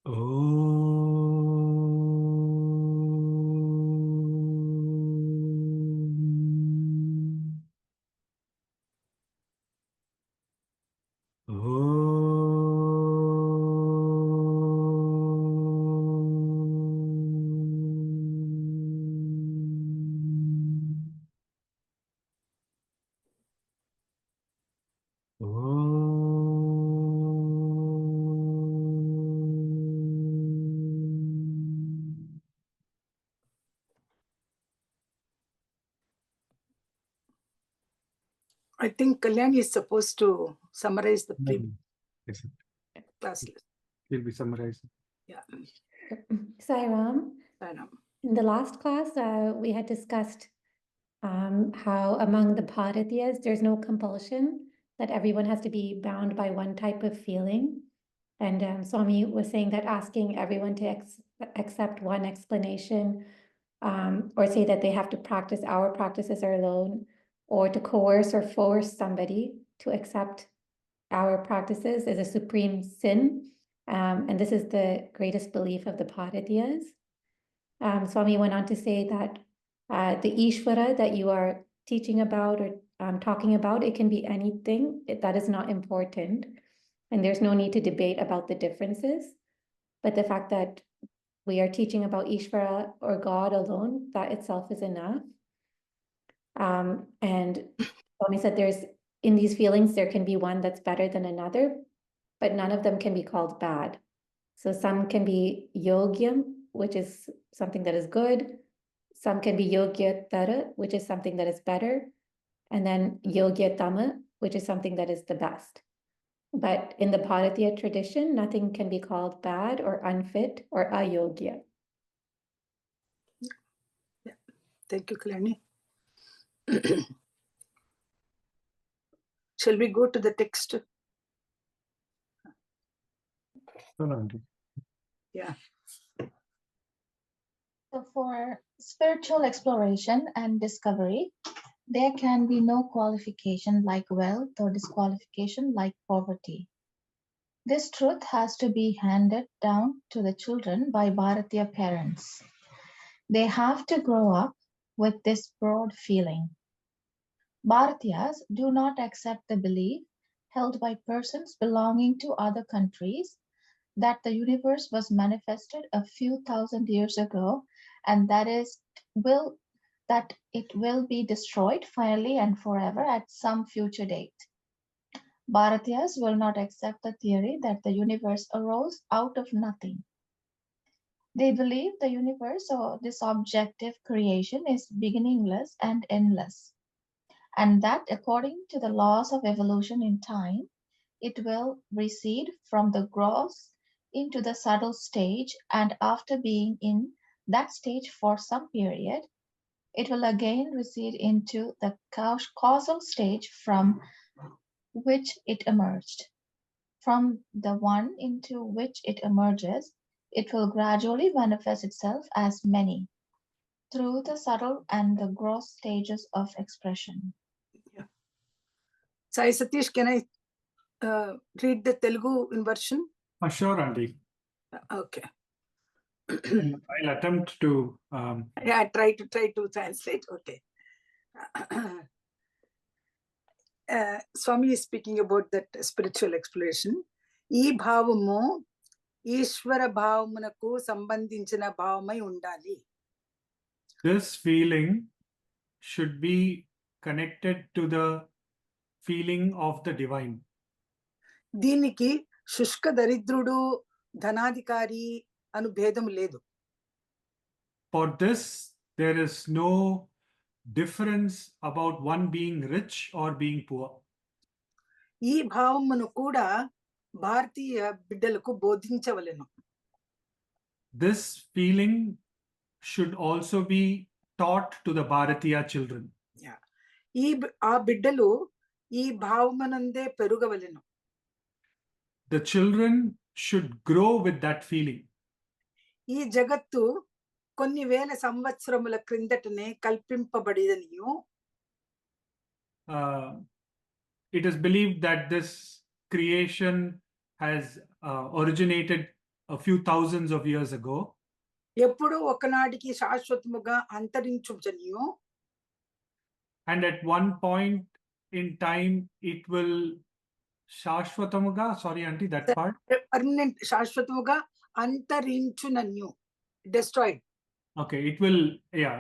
I think Kalyani is supposed to summarize the class. He'll be summarizing. Yeah. Sai Ram. In the last class, we had discussed how among the Bharatiyas, there's no compulsion that everyone has to be bound by one type of feeling. And Swami was saying that asking everyone to accept one explanation or say that they have to practice our practices alone, or to coerce or force somebody to accept our practices is a supreme sin. And this is the greatest belief of the Bharatiyas. Swami went on to say that the Ishvara that you are teaching about or talking about, it can be anything. That is not important. And there's no need to debate about the differences. But the fact that we are teaching about Ishvara or God alone, that itself is enough. And Swami said in these feelings, there can be one that's better than another, but none of them can be called bad. So some can be yogyam, which is something that is good. Some can be yogyatara, which is something that is better. And then yogyatama, which is something that is the best. But in the Bharatiya tradition, nothing can be called bad or unfit or ayogya. Yeah. Thank you, Kalyani. Shall we go to the text? Yeah. So for spiritual exploration and discovery, there can be no qualification like wealth or disqualification like poverty. This truth has to be handed down to the children by Bharatiya parents. They have to grow up with this broad feeling. Bharatiyas do not accept the belief held by persons belonging to other countries that the universe was manifested a few thousand years ago and that it will be destroyed finally and forever at some future date. Bharatiyas will not accept the theory that the universe arose out of nothing. They believe the universe or this objective creation is beginningless and endless, and that according to the laws of evolution in time, it will recede from the gross into the subtle stage, and after being in that stage for some period, it will again recede into the causal stage from which it emerged. From the one into which it emerges, it will gradually manifest itself as many through the subtle and the gross stages of expression. Yeah. Sai Satish, can I read the Telugu version? Sure, Auntie. Okay. I'll attempt to. Yeah, try to translate. Okay. Swami is speaking about that spiritual exploration. Ee bhavamu Ishvara bhavamunaku sambandhinchina bhavamai undali. This feeling should be connected to the feeling of the divine. Diniki shushka daridrudu dhanadikari anu bhedam ledu. For this, there is no difference about one being rich or being poor. Ee bhavamunu kuda Bharatiya biddalaku bodhinchavalenu. This feeling should also be taught to the Bharatiya children. Yeah. Aa biddalu ee bhavamanande perugavalenu. The children should grow with that feeling. ఈ జగత్తు కొన్ని వేల సంవత్సరముల క్రిందటనే కల్పింపబడిననియు. It is believed that this creation has originated a few thousands of years ago. ఎప్పుడు ఒకనాటికి శాశ్వతముగా అంతరించుచనియో, and at one point in time it will shashwatamuga, sorry auntie, that part. Permanent శాశ్వతముగా అంతరించునన్యు, destroyed. Okay, it will, yeah,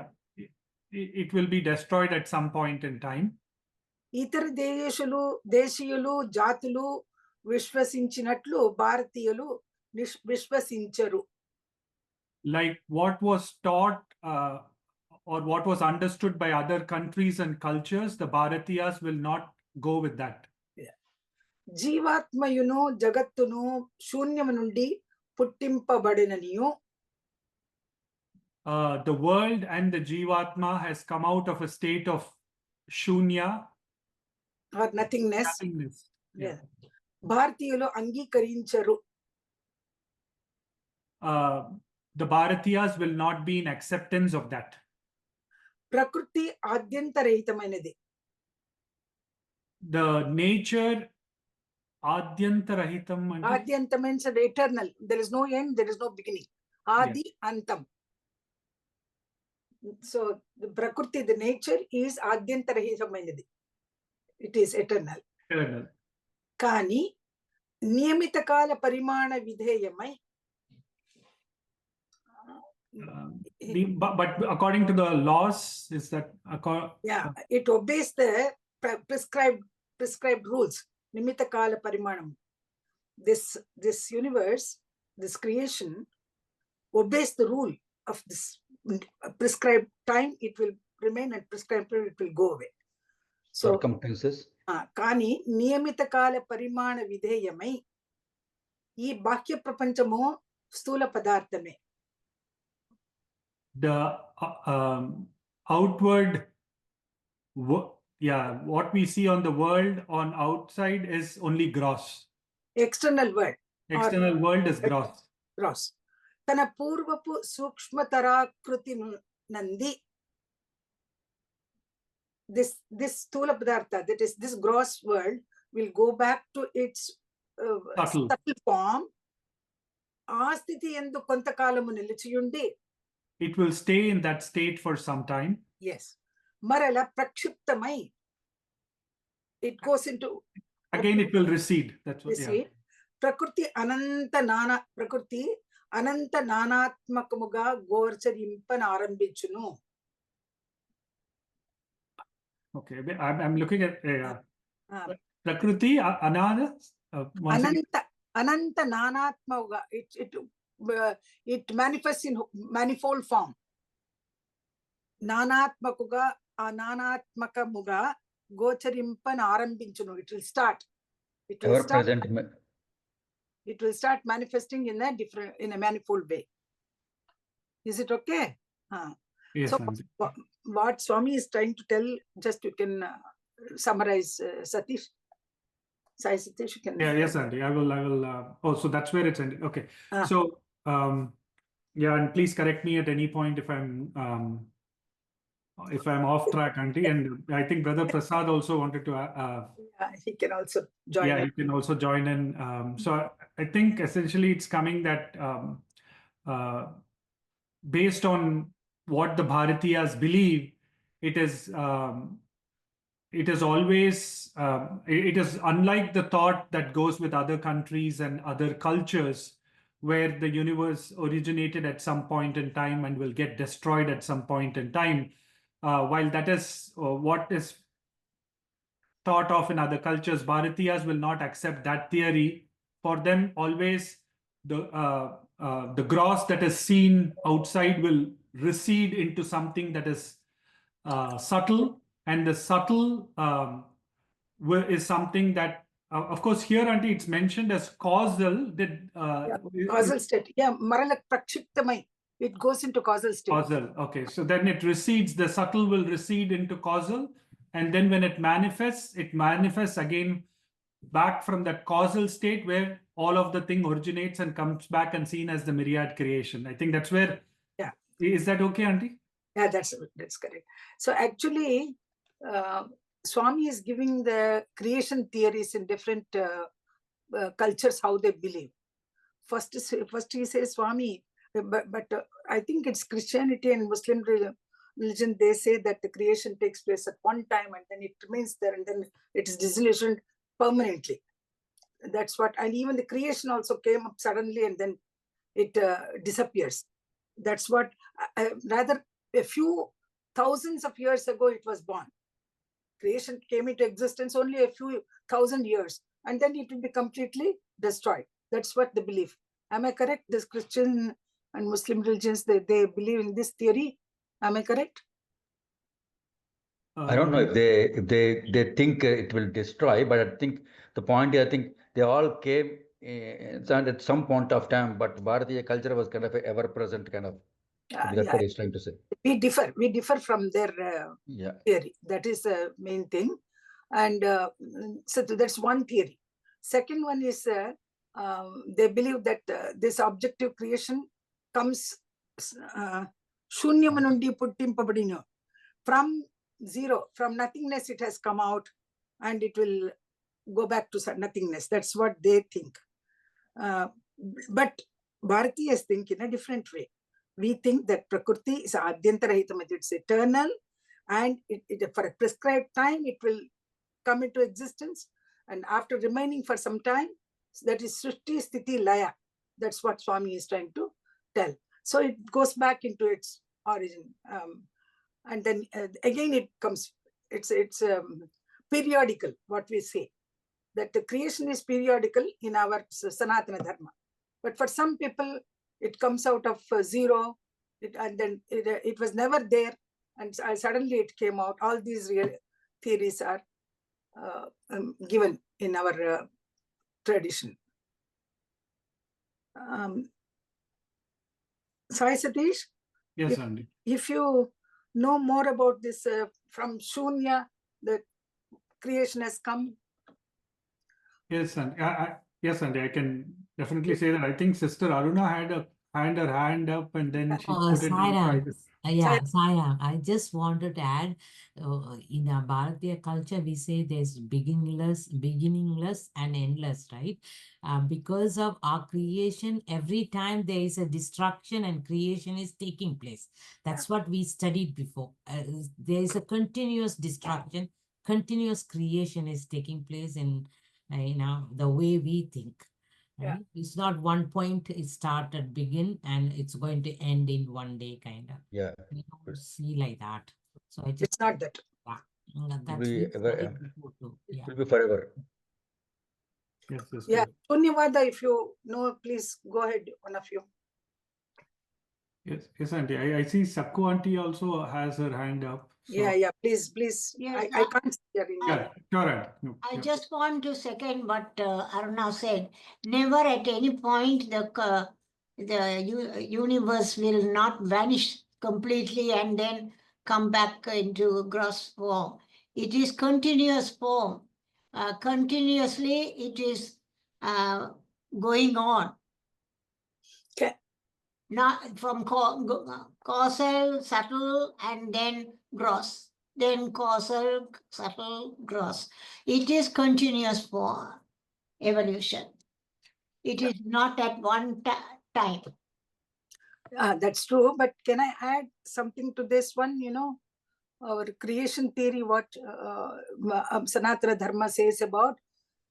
it will be destroyed at some point in time. ఇతర దేశీయులు జాతులు విశ్వసించినట్లు భారతీయులు విశ్వసించరు. Like what was taught or what was understood by other countries and cultures, the Bharatiyas will not go with that. జీవాత్మయును జగత్తును శూన్యము నుండి పుట్టింపబడిననియు, the world and the Jivatma has come out of a state of shunya, or nothingness. Yeah. భారతీయులు అంగీకరించరు. The Bharatiyas will not be in acceptance of that. ప్రకృతి ఆద్యంతరహితమైనది. The nature ఆద్యంతరహితం అంటే ఆద్యంతం means eternal. There is no end, there is no beginning. ఆది అంతం. So the prakriti, the nature is ఆద్యంతరహితమైనది. It is eternal. కానీ నియమిత కాల పరిమాణ విధేయమై, but according to the laws, is that it obeys the prescribed rules. నిమిత కాల పరిమాణం. This universe, this creation obeys the rule of this prescribed time. It will remain, and prescribed time it will go away. So circumstances. కానీ నియమిత కాల పరిమాణ విధేయమై ఈ బాహ్య ప్రపంచము స్థూల పదార్థమే. The outward, what we see on the world on outside is only gross. External world is gross. తన పూర్వపు సూక్ష్మతరాకృతి నంది, this స్థూల పదార్థ, that is this gross world, will go back to its subtle form. ఆ స్థితి యందు కొంతకాలము నిలిచియుండి, it will stay in that state for some time. Yes. మరలా ప్రక్షిప్తమై, it goes into, again it will recede. That's what. Yeah. ప్రకృతి అనంత నానాత్మకముగా గోచరింపన ఆరంభించును. Okay, I'm looking at prakriti Anantha నానాత్మగా, it manifests in manifold form. నానాత్మకుగా, ఆ నానాత్మకముగా గోచరింపన ఆరంభించును. It will start. It will start manifesting in a manifold way. Is it okay? Yes. So what Swami is trying to tell, just you can summarize, Satish. Sai Satish, you can. Yes, Andy. I will. So that's where it's ended. Okay. So, and please correct me at any point if I'm off track, Auntie. And I think Brother Prasad also wanted to. He can also join. He can also join in. So I think essentially it's coming that based on what the Bharatiyas believe, it is always it is unlike the thought that goes with other countries and other cultures, where the universe originated at some point in time and will get destroyed at some point in time. While that is what is thought of in other cultures, Bharatiyas will not accept that theory. For them, always the gross that is seen outside will recede into something that is subtle, and the subtle is something that, of course, here, Auntie, it's mentioned as causal. Causal state. Marala prakshiptamai. It goes into causal state. Causal. Okay, so then it recedes. The subtle will recede into causal, and then when it manifests again back from that causal state where all of the thing originates and comes back and seen as the myriad creation. I think that's where. Yeah. Is that okay, Auntie? Yeah, that's correct. So actually, Swami is giving the creation theories in different cultures, how they believe. First he says Swami, but I think it's Christianity and Muslim religion. They say that the creation takes place at one time and then it remains there and then it is disillusioned permanently. That's what, and even the creation also came up suddenly and then it disappears. That's what, rather a few thousands of years ago it was born. Creation came into existence only a few thousand years and then it will be completely destroyed. That's what they believe. Am I correct? This Christian and Muslim religions, they believe in this theory. Am I correct? I don't know if they think it will destroy, but I think the point I think they all came at some point of time, but Bharatiya culture was kind of ever present kind of. That's what he's trying to say. We differ from their theory. That is the main thing. And so that's one theory. Second one is they believe that this objective creation comes shunyamanundi puttimpapadinu. From zero, from nothingness it has come out and it will go back to nothingness. That's what they think. But Bharatiyas think in a different way. We think that Prakriti is adyantarahitam, it's eternal, and for a prescribed time it will come into existence, and after remaining for some time, that is Srishti Sthiti Laya. That's what Swami is trying to tell. So it goes back into its origin, and then again it comes. It's periodical. What we say, that the creation is periodical in our Sanatana Dharma, but for some people it comes out of zero, and then it was never there, and suddenly it came out. All these real theories are given in our tradition. Sai Satish? Yes, Andy. If you know more about this, from Shunya, the creation has come. Yes, and yes, Andy, I can definitely say that. I think Sister Aruna had her hand up and then she put it inside. Yeah, Sai, I just wanted to add, in our Bharatiya culture, we say there's beginningless and endless, right? Because of our creation, every time there is a destruction and creation is taking place. That's what we studied before. There is a continuous destruction, continuous creation is taking place in the way we think. Right? It's not one point, it started, begin, and it's going to end in one day, kind of. Yeah. We don't see like that. So I just, it's not that. That's it will be forever. Yes, yes. Yeah, Shunyavada, if you know, please go ahead, one of you. Yes, Auntie. I see Sakku Auntie also has her hand up. So. Yeah, please. Yes, I can't see her in yeah, sure. No, I just want to second what Aruna said. Never at any point the universe will not vanish completely and then come back into gross form. It is continuous form. Continuously, it is going on. Okay. Not from causal, subtle, and then gross. Then causal, subtle, gross. It is continuous for evolution. It is not at one time. That's true, but can I add something to this one? Our creation theory, what Sanatana Dharma says about,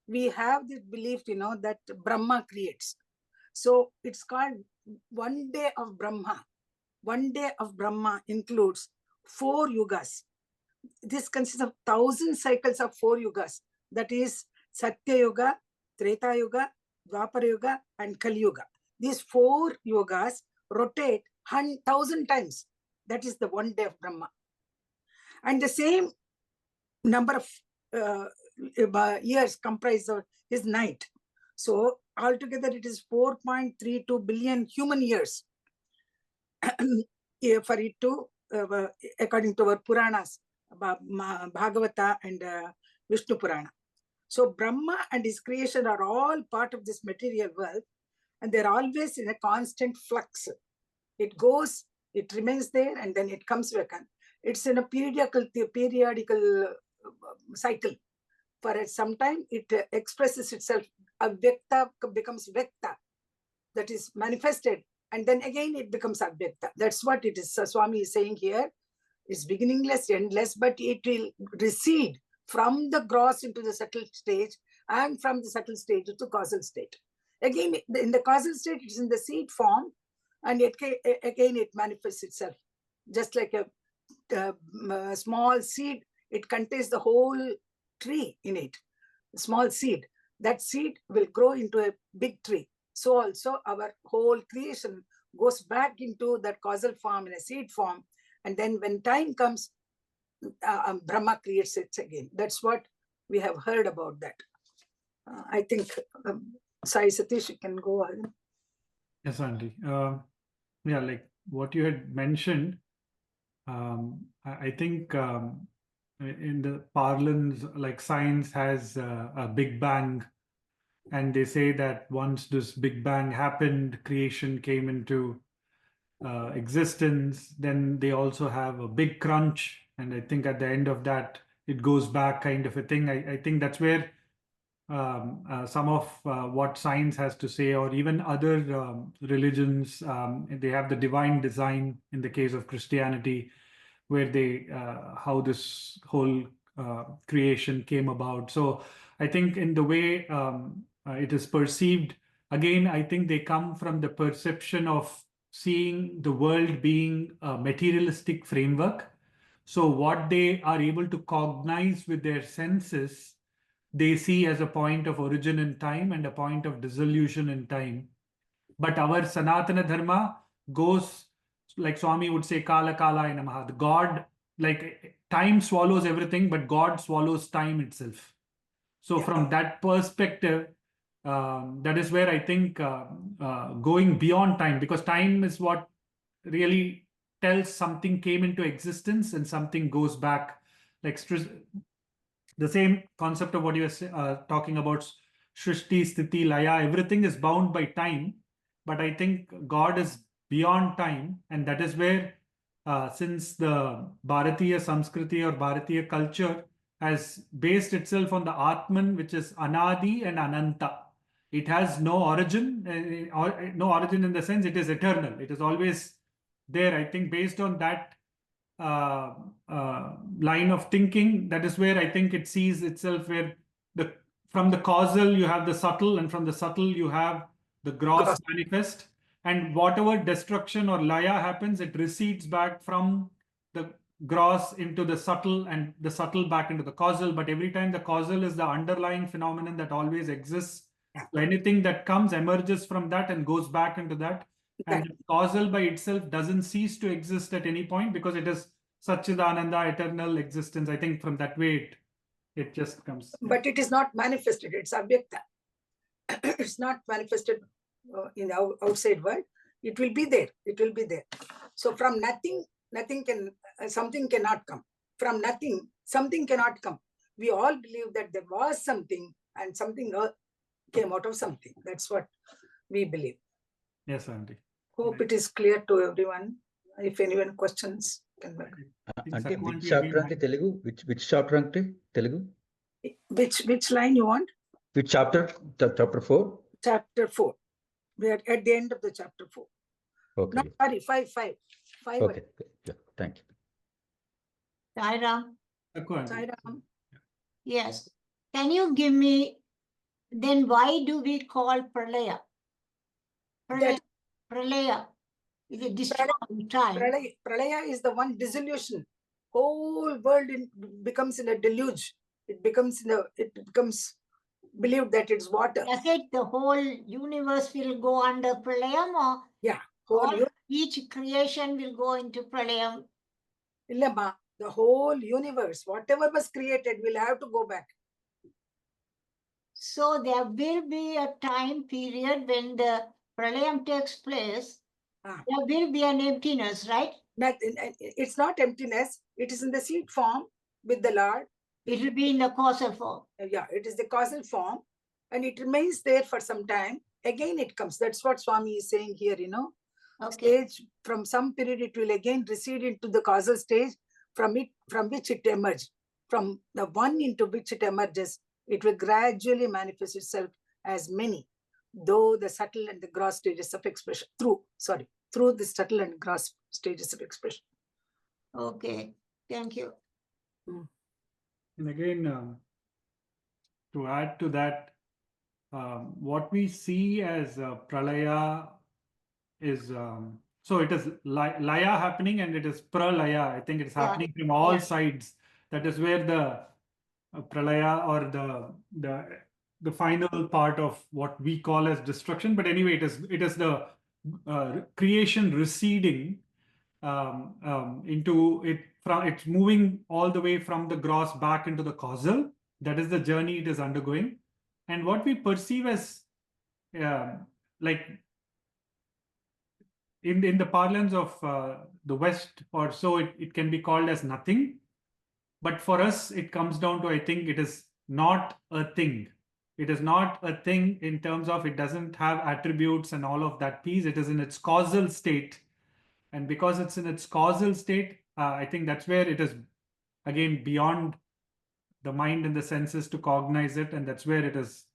we have this belief, that Brahma creates. So it's called one day of Brahma. One day of Brahma includes 4 yugas. This consists of 1,000 cycles of 4 yugas. That is Satya Yuga, Treta Yuga, Dwapara Yuga, and Kali Yuga. These 4 yugas rotate 1,000 times. That is the one day of Brahma. And the same number of years comprise of his night. So altogether it is 4.32 billion human years for it to, according to our Puranas, Bhagavata and Vishnu Purana. So Brahma and his creation are all part of this material world, and they're always in a constant flux. It goes, it remains there, and then it comes back. It's in a periodical cycle. For some time, it expresses itself. Avyakta becomes Vyakta. that is manifested, and then again it becomes Avyakta. That's what it is. Swami is saying here. It's beginningless, endless, but it will recede from the gross into the subtle stage, and from the subtle stage to causal state. Again, in the causal state, it's in the seed form, and again it manifests itself. Just like a small seed, it contains the whole tree in it. A small seed. That seed will grow into a big tree. So also our whole creation goes back into that causal form in a seed form. And then when time comes, Brahma creates it again. That's what we have heard about that. I think Sai Satish, you can go ahead. Yes, Auntie. Yeah, like what you had mentioned, I think in the parlance, like science has a Big Bang, and they say that once this Big Bang happened, creation came into existence. Then they also have a big crunch, and I think at the end of that, it goes back, kind of a thing. I think that's where some of what science has to say, or even other religions, they have the divine design in the case of Christianity, where they how this whole creation came about. So I think in the way it is perceived, again, I think they come from the perception of seeing the world being a materialistic framework. So what they are able to cognize with their senses, they see as a point of origin in time and a point of dissolution in time. But our Sanatana Dharma goes, like Swami would say, Kala Kala Namaha. The God, like time swallows everything, but God swallows time itself. So from that perspective, that is where I think going beyond time, because time is what really tells something came into existence and something goes back. Like the same concept of what you were talking about, Shrishti, Sthiti, Laya, everything is bound by time. But I think God is beyond time, and that is where, since the Bharatiya Samskriti or Bharatiya culture has based itself on the Atman, which is Anadi and Ananta. It has no origin, or no origin in the sense it is eternal. It is always there. I think based on that line of thinking, that is where I think it sees itself, where from the causal you have the subtle, and from the subtle you have the gross manifest, and whatever destruction or laya happens, it recedes back from the gross into the subtle, and the subtle back into the causal. But every time the causal is the underlying phenomenon that always exists. So anything that comes emerges from that and goes back into that. And the causal by itself doesn't cease to exist at any point, because it is Satchidananda, eternal existence. I think from that way it just comes. But it is not manifested. It's Avyakta. It's not manifested in the outside world. It will be there. It will be there. So from nothing, something cannot come. From nothing, something cannot come. We all believe that there was something, and something came out of something. That's what we believe. Yes, Auntie. Hope it is clear to everyone. If anyone questions, can Auntie, which chapter, Auntie, Telugu? Which chapter, Auntie, Telugu? Which line you want? Which chapter? Chapter 4? Chapter 4. We are at the end of the chapter 4. Okay. No, sorry, 5. Okay. Yeah, thank you. Sairam. Sairam. Yes. Can you give me, then why do we call Pralaya? Pralaya is a destroying time. Pralaya is the one dissolution. Whole world becomes in a deluge. It becomes believed that it's water. Does it the whole universe will go under Pralayam, or each creation will go into Pralayam? Illama, the whole universe, whatever was created, will have to go back. So there will be a time period when the Pralayam takes place. There will be an emptiness, right? It's not emptiness. It is in the seed form with the Lord. It will be in the causal form. Yeah, it is the causal form, and it remains there for some time. Again, it comes. That's what Swami is saying here, Okay. Stage, from some period, it will again recede into the causal stage, from which it emerged. From the one into which it emerges, it will gradually manifest itself as many. though the subtle and the gross stages of expression, through the subtle and gross stages of expression. Okay, thank you. And again, to add to that, what we see as pralaya is, so it is laya happening and it is pralaya. I think it's happening from all sides. That is where the pralaya or the final part of what we call as destruction. But anyway, it is the creation receding into it. It's moving all the way from the gross back into the causal. That is the journey it is undergoing. And what we perceive as like in the parlance of the West or so, it can be called as nothing. But for us, it comes down to, I think it is not a thing. It is not a thing in terms of it doesn't have attributes and all of that piece. It is in its causal state. And because it's in its causal state, I think that's where it is, again, beyond the mind and the senses to cognize it. And that's where it is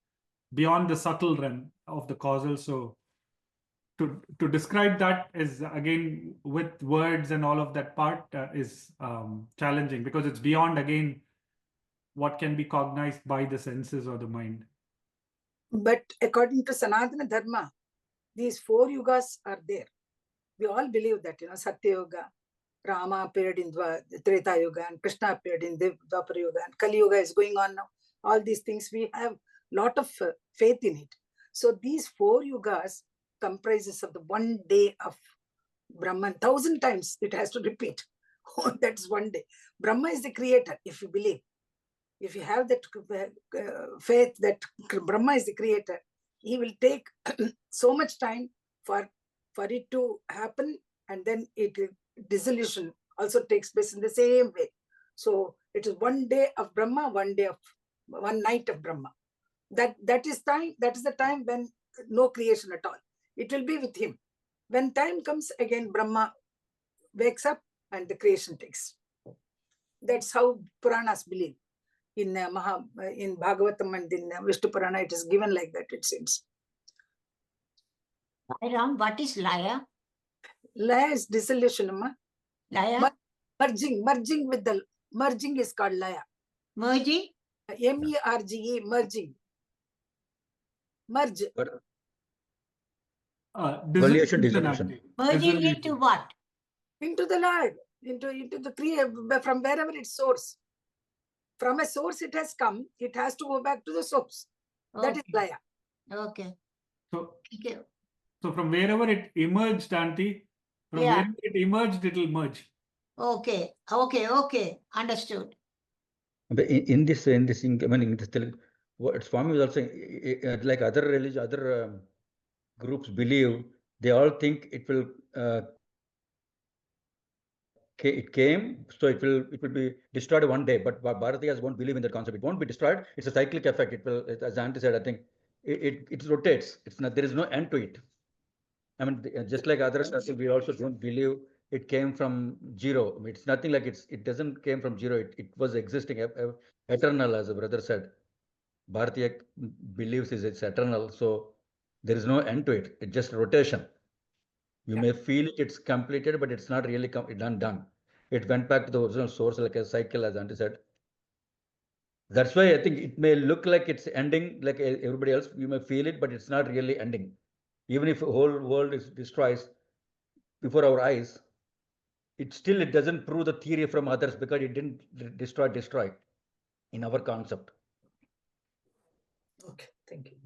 beyond the subtle realm of the causal. So to describe that is, again, with words and all of that part is challenging, because it's beyond, again, what can be cognized by the senses or the mind. But according to Sanatana Dharma, these 4 yugas are there. We all believe that, Satya Yuga, Rama appeared in Treta Yuga, and Krishna appeared in Dwapara Yuga, and Kali Yuga is going on now. All these things, we have lot of faith in it. So these 4 yugas comprises of the one day of Brahman. 1,000 times it has to repeat. Oh, that's one day. Brahma is the creator, if you believe. If you have that faith that Brahma is the creator, he will take so much time for it to happen, and then dissolution also takes place in the same way. So it is one day of Brahma, one night of Brahma. That is the time when no creation at all. It will be with him. When time comes again, Brahma wakes up and the creation takes. That's how Puranas believe. In Bhagavatam and in Vishnu Purana, it is given like that, it seems. Ram, what is laya? Laya is dissolution, Amma. Laya? Merging with the merging is called laya. Merging? MERGE, merging. Merge. Dissolution. Merging into what? Into the Lord, into the creator, from wherever its source. From a source it has come, it has to go back to the source. Okay. That is laya. Okay. So, Thank you. so from wherever it emerged, Auntie, from wherever it emerged, it will merge. Okay. Understood. In this, I mean, in this Telugu, what Swami was also like other religion, other groups believe, they all think it will. It came, so it will be destroyed one day. But Bharatiyas won't believe in that concept. It won't be destroyed. It's a cyclic effect. It will, as Auntie said, I think it rotates. It's not. There is no end to it. I mean, just like others, we also don't believe it came from zero. It's nothing like it doesn't came from zero. It was existing, eternal, as a brother said. Bharatiya believes it's eternal, so there is no end to it. It's just rotation. You may feel it's completed, but it's not really done. It went back to the original source like a cycle, as Auntie said. That's why I think it may look like it's ending like everybody else. You may feel it, but it's not really ending. Even if the whole world is destroyed before our eyes, it doesn't prove the theory from others, because it didn't destroy in our concept. Okay, thank you.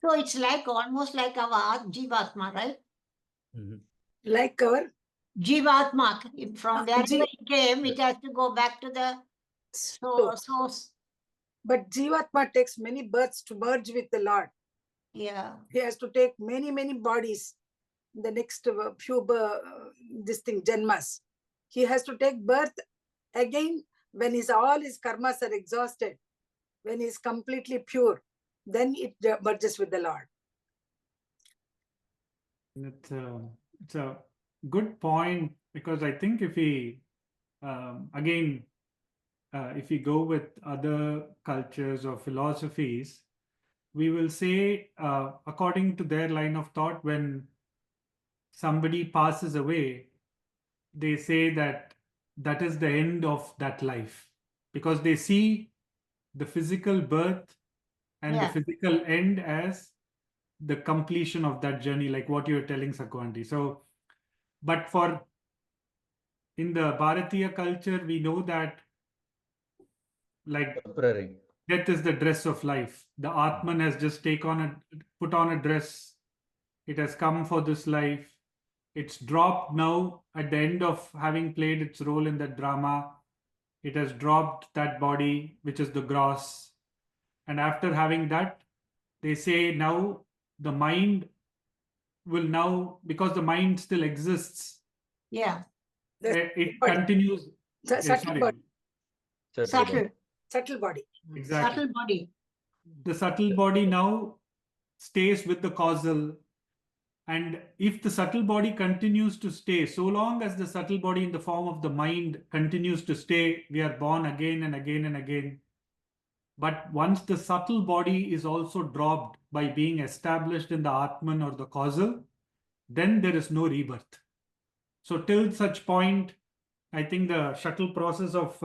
So it's like almost like our Jivatma, right? Like our Jivatma. From wherever it came, it has to go back to the source. But Jivatma takes many births to merge with the Lord. Yeah. He has to take many bodies. The next few janmas. He has to take birth again when all his karmas are exhausted, when he is completely pure, then it merges with the Lord. It's a good point, because I think if we again, if we go with other cultures or philosophies, we will say, according to their line of thought, when somebody passes away, they say that that is the end of that life, because they see the physical birth and the Yeah. physical end as the completion of that journey, like what you're telling, Sakwanti. So, but for in the Bharatiya culture, we know that like Temporary. death is the dress of life. The Atman has just put on a dress. It has come for this life. It's dropped now at the end of having played its role in that drama. It has dropped that body, which is the gross. And after having that, they say now the mind will now, because the mind still exists, Yeah. it body. continues. Subtle Sorry. body. Subtle. Subtle body. Exactly. Subtle body. The subtle body now stays with the causal. And if the subtle body continues to stay, so long as the subtle body in the form of the mind continues to stay, we are born again and again and again. But once the subtle body is also dropped by being established in the Atman or the causal, then there is no rebirth. So till such point, I think the shuttle process of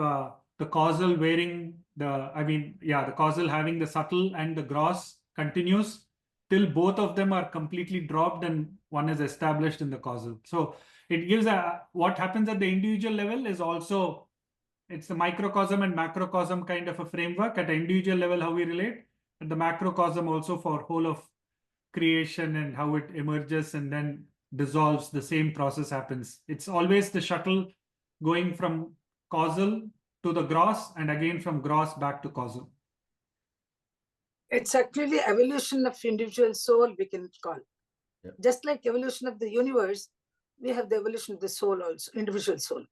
the causal wearing the causal having the subtle and the gross continues till both of them are completely dropped and one is established in the causal. So it gives what happens at the individual level is also, it's the microcosm and macrocosm kind of a framework. At the individual level, how we relate, at the macrocosm also for whole of creation and how it emerges and then dissolves, the same process happens. It's always the shuttle going from causal to the gross and again from gross back to causal. It's actually evolution of individual soul, we can call. Yeah. Just like evolution of the universe, we have the evolution of the soul also, individual soul.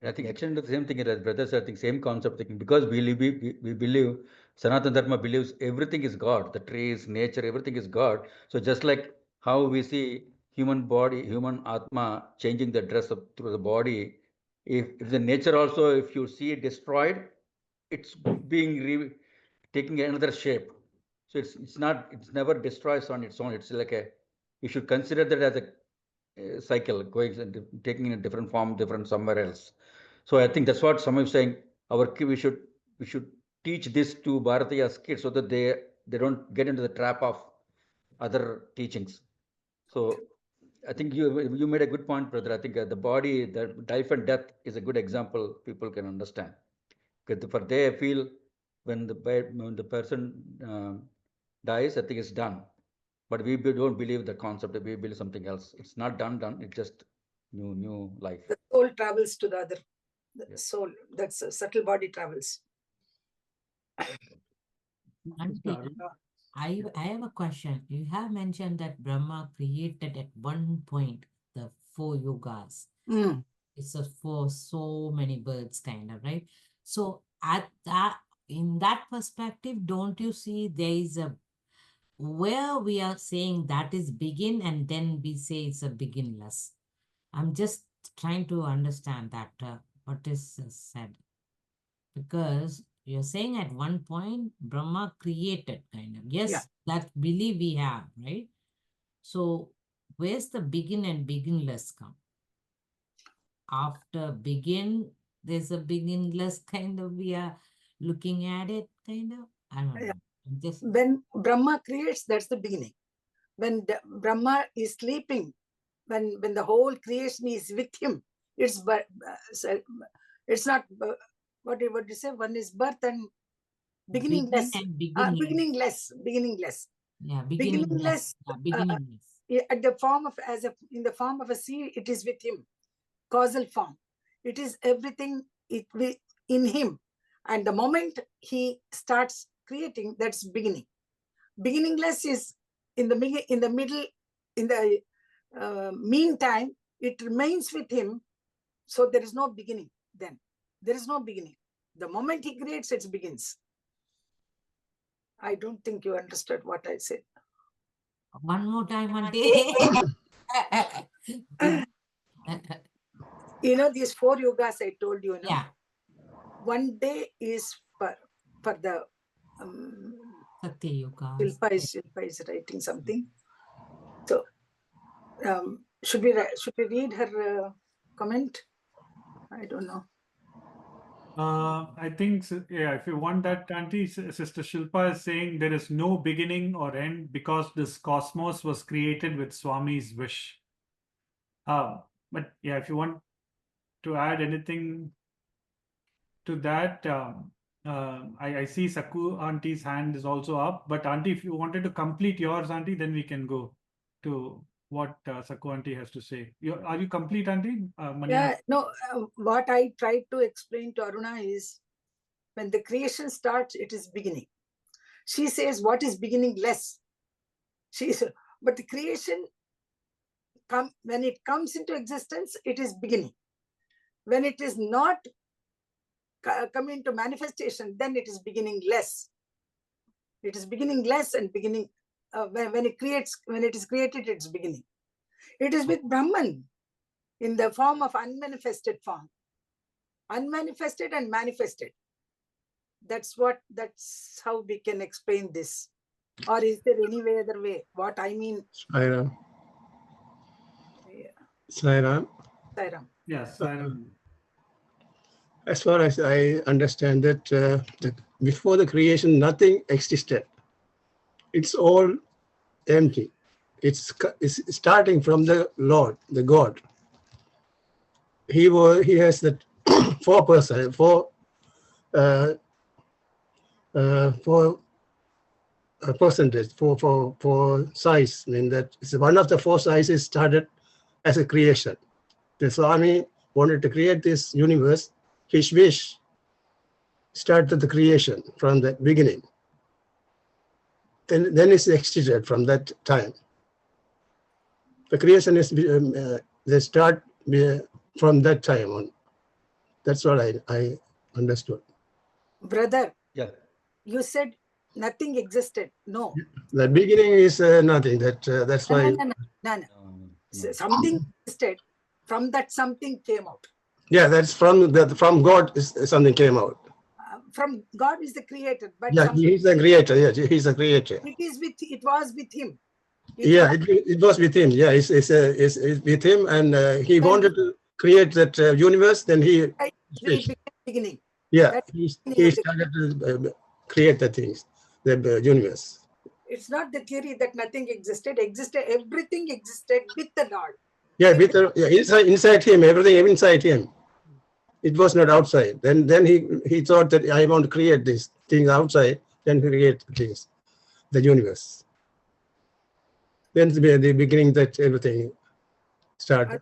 I think extending to the same thing as brothers, I think same concept thinking, because we believe Sanatana Dharma believes everything is God, the trees, nature, everything is God. So just like how we see human body, human Atma changing the dress up through the body, if the nature also, if you see it destroyed, it's being taking another shape. So it's never destroys on its own. It's like you should consider that as a cycle going and taking a different form, different somewhere else. So I think that's what some is saying. We should teach this to Bharatiya's kids so that they don't get into the trap of other teachings. So I think you made a good point, brother. I think the body, the life and death is a good example people can understand. Because for they feel when the person dies, I think it's done. But we don't believe the concept. We believe something else. It's not done. It's just new life. The soul travels to the other. The Yes. soul, that's a subtle body travels. I have a question. You have mentioned that Brahma created at one point the 4 yogas. Mm. It's for so many birds, kind of, right? So in that perspective, don't you see there is where we are saying that is begin and then we say it's a beginless? I'm just trying to understand that what is said, because you're saying at one point Brahma created, kind of. Yes, Yeah. that belief we have, right? So where's the begin and beginless come? After begin, there's a beginless kind of, we are looking at it, kind of. I don't know. Just When Brahma creates, that's the beginning. When Brahma is sleeping, when the whole creation is with him, it's not what you say. One is birth and beginningless. Beginningless. Yeah, Beginningless. beginningless. At the form of in the form of a seed, it is with him. Causal form. It is everything in him. And the moment he starts creating, that's beginning. Beginningless is in the middle, in the meantime, it remains with him. So there is no beginning then. There is no beginning. The moment he creates, it begins. I don't think you understood what I said. One more time, one day. These 4 yogas I told you, Yeah. one day is for the Satya Yuga. Shilpa is writing something. So, should we read her comment? I don't know. I think, yeah, if you want that, Auntie, Sister Shilpa is saying there is no beginning or end because this cosmos was created with Swami's wish. But yeah, if you want to add anything to that, I see Saku Auntie's hand is also up. But Auntie, if you wanted to complete yours, Auntie, then we can go to what Saku Auntie has to say. Are you complete, Auntie? Yeah, no, what I tried to explain to Aruna is when the creation starts, it is beginning. She says, what is beginningless? But the creation, when it comes into existence, it is beginning. When it is not coming to manifestation, then it is beginningless. It is beginningless and beginning. When it is created, it's beginning. It is with Brahman in the form of unmanifested form. Unmanifested and manifested. That's how we can explain this. Or is there any other way? What I mean. Sairam. Yeah. Sairam. Sairam. Yes. As far as I understand that, before the creation, nothing existed. It's all empty. It's starting from the Lord, the God. He has that four percentage, for size. I mean that it's one of the four sizes started as a creation. The Swami wanted to create this universe. His wish started the creation from the beginning. Then it's extended from that time. The creation is they start from that time on. That's what I understood. Brother, Yeah. you said nothing existed. No. The beginning is nothing. That's why. No. Something existed. From that, something came out. Yeah, that's from God. Something came out. From God is the creator, but yeah, he's the creator. Yeah, he's the creator. It was with him. It was with him. Yeah, it's with him, and he wanted to create that universe. Then he became beginning. Yeah, he started to create the things, the universe. It's not the theory that nothing existed. Everything existed with the Lord. Yeah, inside him, everything inside him. It was not outside. Then he thought that I want to create these things outside, then create things, the universe. Then the beginning that everything started.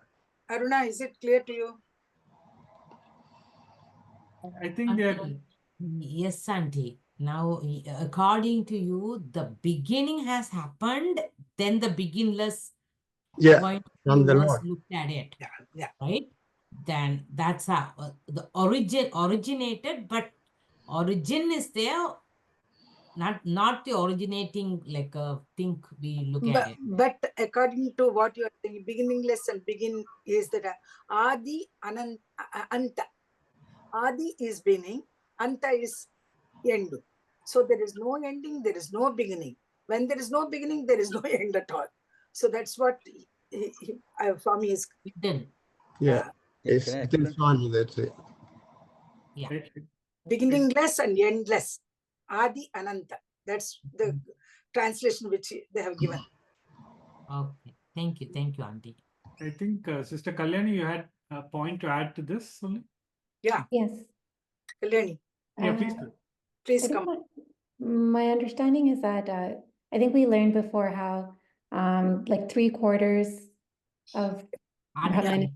Aruna, is it clear to you? I think they're... Yes, Auntie. Now, according to you, the beginning has happened, then the beginningless from the Lord looked at it. Yeah. Right? Then that's how the originated, but origin is there, not the originating like a thing we look at it. But according to what you are saying, beginningless and begin is that Adi Anta. Adi is beginning, Anta is end. So there is no ending, there is no beginning. When there is no beginning, there is no end at all. So that's what Swami is. Yeah, it's Swami, that's it. Yeah. Beginningless and endless. Adi Ananta. That's the translation which they have given. Okay. Thank you, Auntie. I think Sister Kalyani, you had a point to add to this only? Yeah. Yes. Kalyani. Yeah, please come. My understanding is that I think we learned before how like 3/4 of Brahman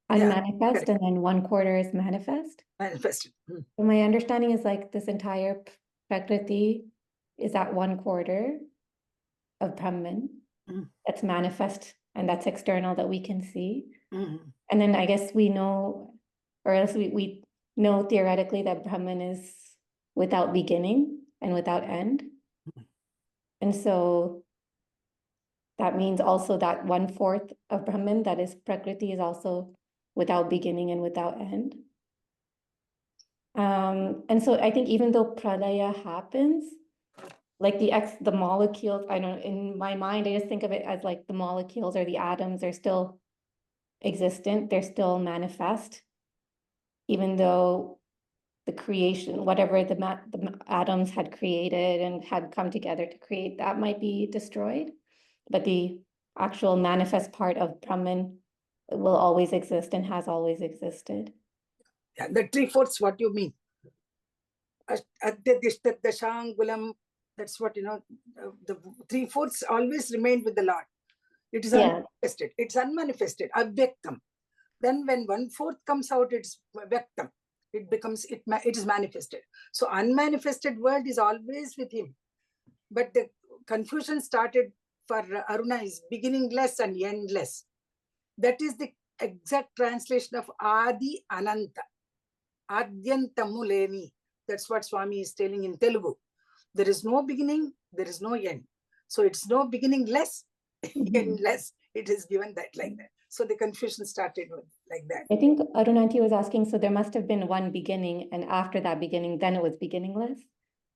unmanifest, and then 1/4 is manifest. Manifested. So my understanding is like this entire Prakriti is that 1/4 of Brahman that's manifest and that's external that we can see. And then I guess we know, or else we know theoretically that Brahman is without beginning and without end. And so that means also that 1/4 of Brahman, that is Prakriti, is also without beginning and without end. And so I think even though Pralaya happens, like the molecules, I don't, in my mind, I just think of it as like the molecules or the atoms are still existent, they're still manifest, even though the creation, whatever the atoms had created and had come together to create, that might be destroyed, but the actual manifest part of Brahman will always exist and has always existed. Yeah, the 3/4, what you mean? Dashangulam, that's what, the 3/4 always remained with the Lord. It is unmanifested. It's unmanifested, avyaktam. Then when 1/4 comes out, it's vyaktam. It is manifested. So unmanifested world is always with him. But the confusion started for Aruna is beginningless and endless. That is the exact translation of Adi Ananta. Adyantamuleni. That's what Swami is telling in Telugu. There is no beginning, there is no end. So it's no beginning less, endless. It is given that like that. So the confusion started like that. I think Arunanti was asking, so there must have been one beginning, and after that beginning, then it was beginningless.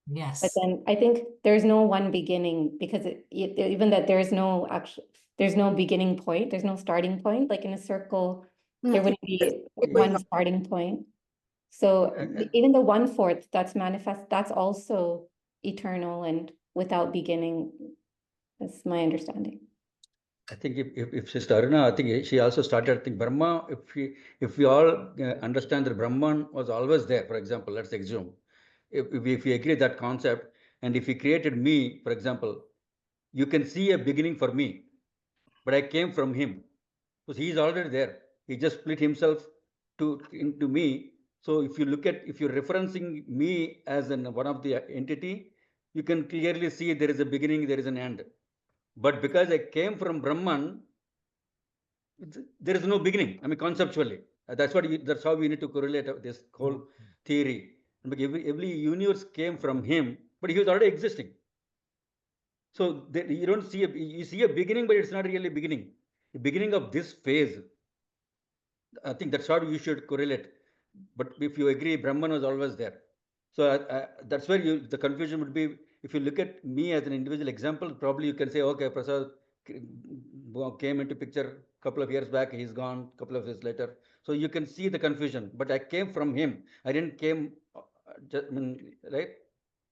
Yes. But then I think there's no one beginning, because even that there's no beginning point, there's no starting point. Like in a circle, there wouldn't be one starting point. So even the 1/4 that's manifest, that's also eternal and without beginning. That's my understanding. I think if Sister Aruna, I think she also started, I think Brahma, if we all understand that Brahman was always there, for example, let's assume, if we agree that concept, and if he created me, for example, you can see a beginning for me, but I came from him, because he is already there. He just split himself into me. So if you're referencing me as one of the entity, you can clearly see there is a beginning, there is an end. But because I came from Brahman, there is no beginning. I mean, conceptually, that's how we need to correlate this whole theory. Every universe came from him, but he was already existing. So you don't see you see a beginning, but it's not really a beginning. The beginning of this phase. I think that's how you should correlate. But if you agree, Brahman was always there. So that's where the confusion would be. If you look at me as an individual example, probably you can say, okay, Prasad came into picture a couple of years back, he's gone a couple of years later. So you can see the confusion, but I came from him. I didn't came, right?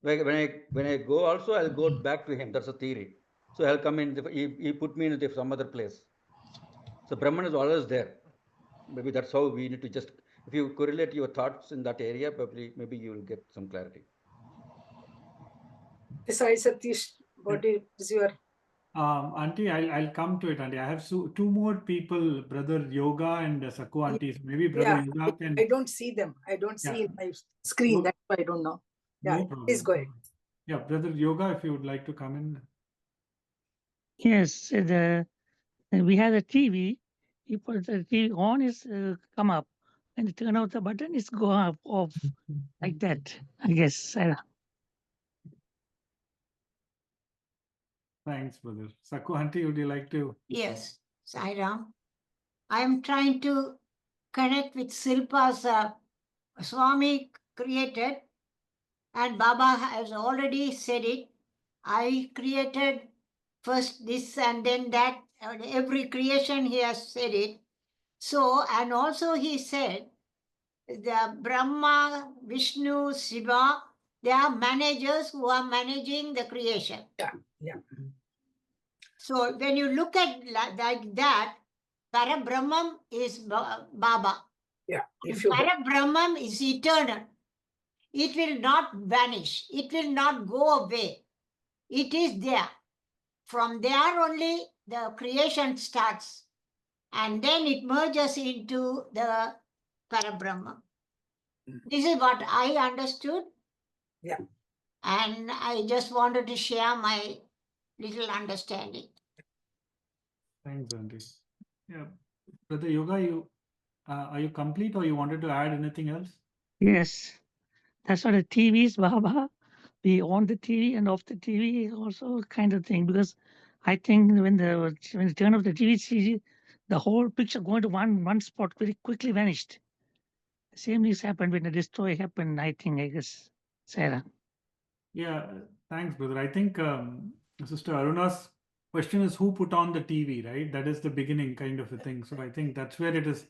When I go also, I'll go back to him. That's a theory. So I'll come in, he put me into some other place. So Brahman is always there. Maybe that's how we need to just, if you correlate your thoughts in that area, maybe you will get some clarity. Sai Satish, what is your... Auntie, I'll come to it, Auntie. I have two more people, Brother Yoga and Sakku Auntie. Maybe Brother Yoga can... I don't see them. I don't see in my screen. That's why I don't know. Yeah, no problem. Please go ahead. Yeah, Brother Yoga, if you would like to come in. Yes, we have a TV. You put the TV on, is come up, and you turn out the button, it's go up off like that. I guess. Thanks, brother. Sakku Auntie, would you like to? Yes, Sai Ram. I'm trying to connect with Silpa's Swami created, and Baba has already said it. I created first this and then that. Every creation he has said it. So, and also he said, the Brahma, Vishnu, Shiva, they are managers who are managing the creation. Yeah. So when you look at like that, Parabrahmam is Baba. Yeah. Parabrahmam is eternal. It will not vanish. It will not go away. It is there. From there only the creation starts. And then it merges into the Parabrahma. This is what I understood. Yeah. And I just wanted to share my little understanding. Thanks, Auntie. Yeah. Brother Yoga, are you complete, or you wanted to add anything else? Yes. That's what the TV is, Baba. We on the TV and off the TV also kind of thing, because I think when you turn off the TV, the whole picture going to one spot very quickly vanished. The same thing happened when the destroy happened, I think, I guess, Sarah. Yeah, Thanks, brother. I think Sister Aruna's question is who put on the TV, right? That is the beginning kind of a thing. So I think that's where it is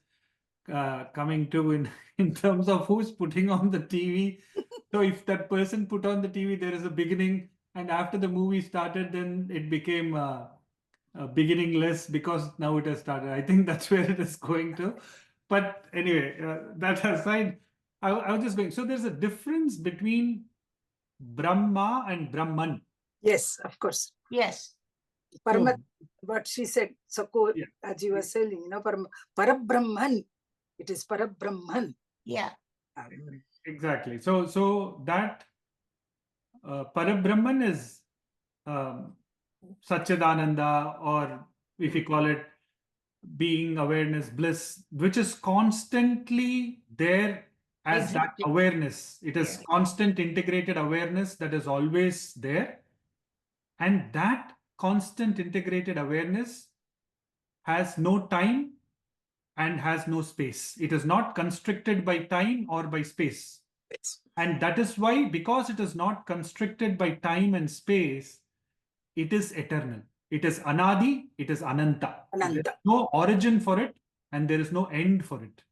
coming to in terms of who's putting on the TV. So if that person put on the TV, there is a beginning, and after the movie started, then it became beginningless because now it has started. I think that's where it is going to. But anyway, that aside, I was just going. So there's a difference between Brahma and Brahman. Yes, of course. Yes. Paramat, what she said, Sako, Yeah. as you were saying, you know, Parabrahman. It is Parabrahman. Yeah. Exactly. So that Parabrahman is Satchidananda, or if you call it being, awareness, bliss, which is constantly there as that Exactly. awareness. It is Yeah. constant integrated awareness that is always there. And that constant integrated awareness has no time and has no space. It is not constricted by time or by space. And that is why, because it is not constricted by time and space, it is eternal. It is anadi, it is ananta. There is no origin for it and there is no end for it.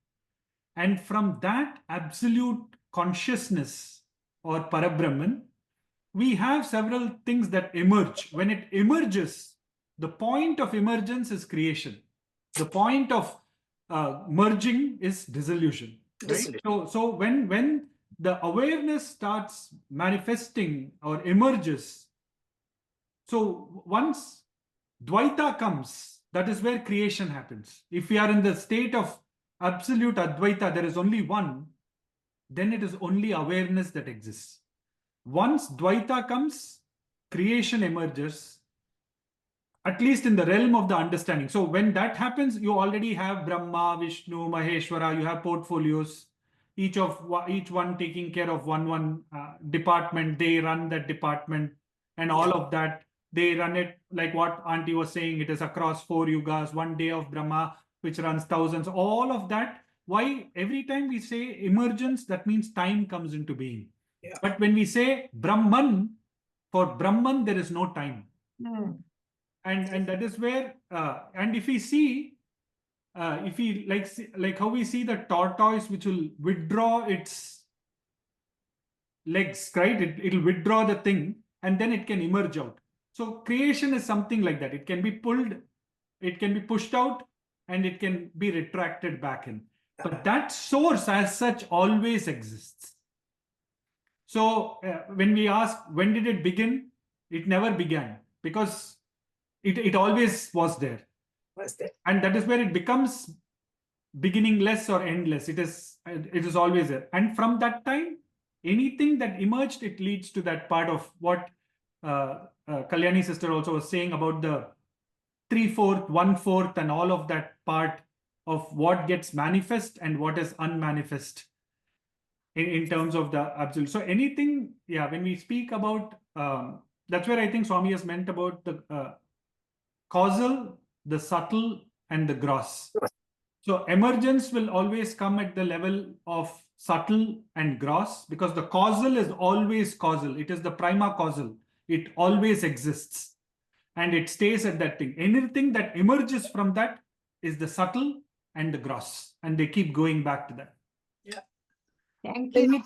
And from that absolute consciousness or Parabrahman, we have several things that emerge. When it emerges, the point of emergence is creation. The point of merging is dissolution. Right? So when the awareness starts manifesting or emerges, so once Dvaita comes, that is where creation happens. If we are in the state of absolute Advaita, there is only one, then it is only awareness that exists. Once Dvaita comes, creation emerges, at least in the realm of the understanding. So when that happens, you already have Brahma, Vishnu, Maheshwara, you have portfolios, each one taking care of one department. They run that department, and all of that, they run it like what Auntie was saying, it is across 4 yugas, 1 day of Brahma, which runs thousands, all of that. Why? Every time we say emergence, that means time comes into being. Yeah. But when we say Brahman, for Brahman, there is no time. And that is where, and if we see, if we like how we see the tortoise, which will withdraw its legs, right? It'll withdraw the thing and then it can emerge out. So creation is something like that. It can be pulled, it can be pushed out, and it can be retracted back in. But that source as such always exists. So when we ask, when did it begin? It never began, because it always was there. And that is where it becomes beginningless or endless. It is always there. And from that time, anything that emerged, it leads to that part of what Kalyani sister also was saying about the 3/4, 1/4, and all of that part of what gets manifest and what is unmanifest in terms of the absolute. So anything, when we speak about, that's where I think Swami has meant about the causal, the subtle, and the gross. So emergence will always come at the level of subtle and gross, because the causal is always causal. It is the prima causal. It always exists. And it stays at that thing. Anything that emerges from that is the subtle and the gross. And they keep going back to that. Yeah. Thank you.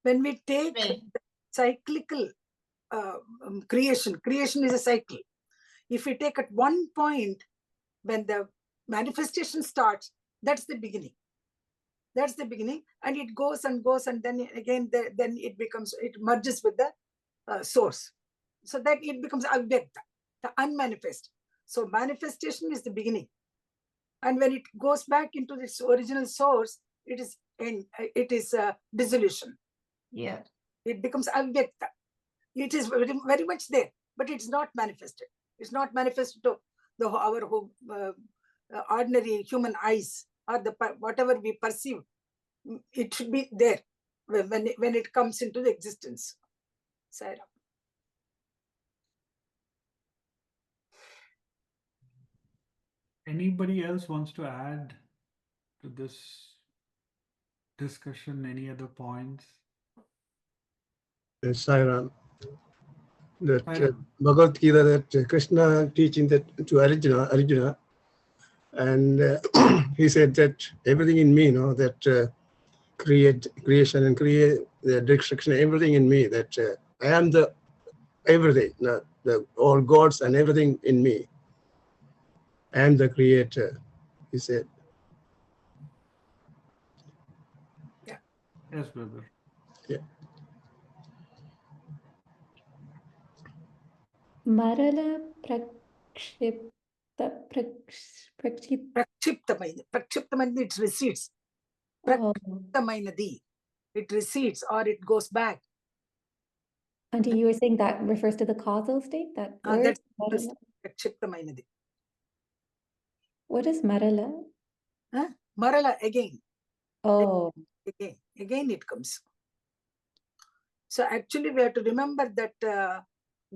When we take cyclical creation is a cycle. If we take at one point, when the manifestation starts, that's the beginning. That's the beginning, and it goes and goes, and then again, then it merges with the source. So that it becomes avyakta, the unmanifest. So manifestation is the beginning, and when it goes back into its original source, it is dissolution. Yeah, it becomes avyakta. It is very, very much there, but it's not manifested. It's not manifested to our ordinary human eyes, or whatever we perceive. It should be there when it comes into the existence. Sarah. Anybody else wants to add to this discussion? Any other points? Sai Ram, that Sai Ram. Bhagavad Gita, that Krishna teaching that to Arjuna, and he said that everything in me, that creation and create the destruction, everything in me, that I am the everything, the all gods and everything in me. I am the creator, he said. Yes, brother. Yeah. Marala prakshipta Prakshiptamayinadi, it recedes. Oh, Prakshiptamayinadi, it recedes or it goes back. Auntie, you were saying that refers to the causal state, that word? That's Prakshiptamayinadi. What is marala? Marala, again. Oh, Again it comes. So actually we have to remember that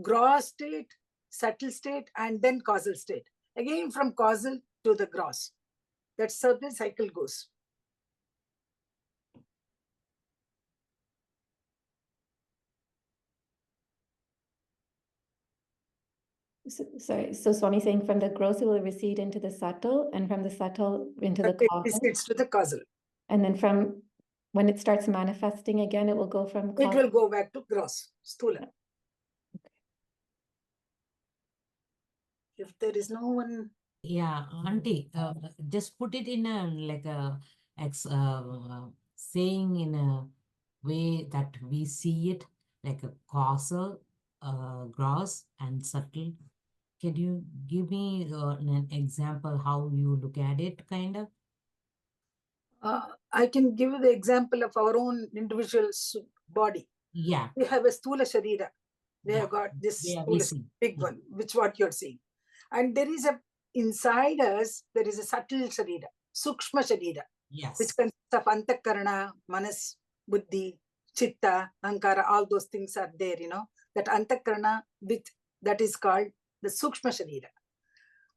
gross state, subtle state, and then causal state. Again from causal to the gross. That's how the cycle goes. sorry. So Swami saying from the gross it will recede into the subtle, and from the subtle into the It causal. recedes to the causal. And then from when it starts manifesting again, it will go from It will go back to gross, stula. If there is no one. Yeah, Auntie, just put it in a like a saying in a way that we see it, like a causal, gross, and subtle. Can you give me an example how you look at it, kind of? I can give you the example of our own individual's body. Yeah. We have a stula sharira. We have got this stula, big one, which what you're seeing. And there is inside us, there is a subtle sharira, sukshma sharira, which consists of antakarana, manas, buddhi, chitta, ankara, all those things are there, that antakarana, that is called the sukshma sharira.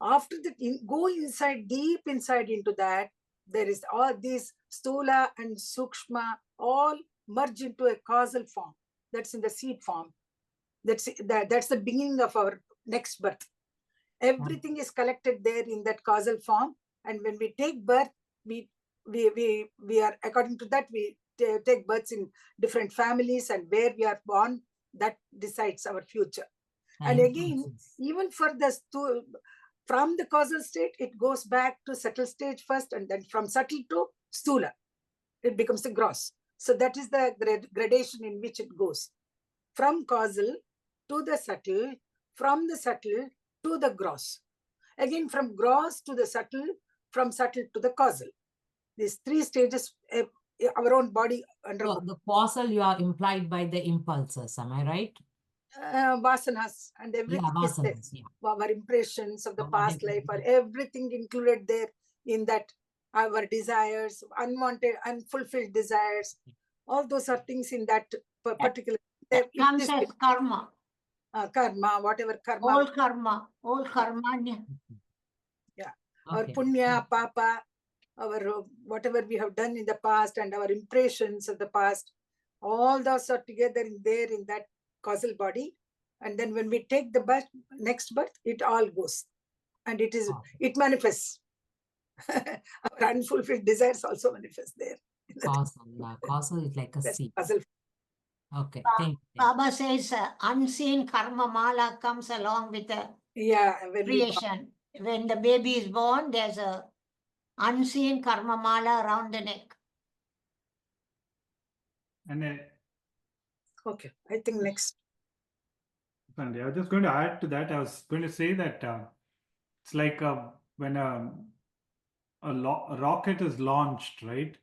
After that, go inside, deep inside into that, there is all these stula and sukshma all merge into a causal form. That's in the seed form. That's the beginning of our next birth. Everything is collected there in that causal form. And when we take birth, we are, according to that, we take births in different families, and where we are born, that decides our future. And again, even for the from the causal state, it goes back to subtle stage first, and then from subtle to stula, it becomes the gross. So that is the gradation in which it goes. From causal to the subtle, from the subtle to the gross. Again, from gross to the subtle, from subtle to the causal. These three stages, our own body undergoes. So the causal you are implied by the impulses, am I right? Vasanas and everything is there. Our impressions of the past life are everything included there in that. Our desires, unwanted, unfulfilled desires, all those are things in that particular. That comes as karma. Karma, whatever karma. All karma. Yeah. Our punya, papa, our whatever we have done in the past, and our impressions of the past, all those are together in that causal body. And then when we take the next birth, it all goes. And it manifests. Our unfulfilled desires also manifest there. Causal is like a seed. Okay, thank you. Baba says unseen karma mala comes along with the creation. When the baby is born, there's a unseen karma mala around the neck. And okay, I think next. I was just going to add to that. I was going to say that it's like when a rocket is launched, right?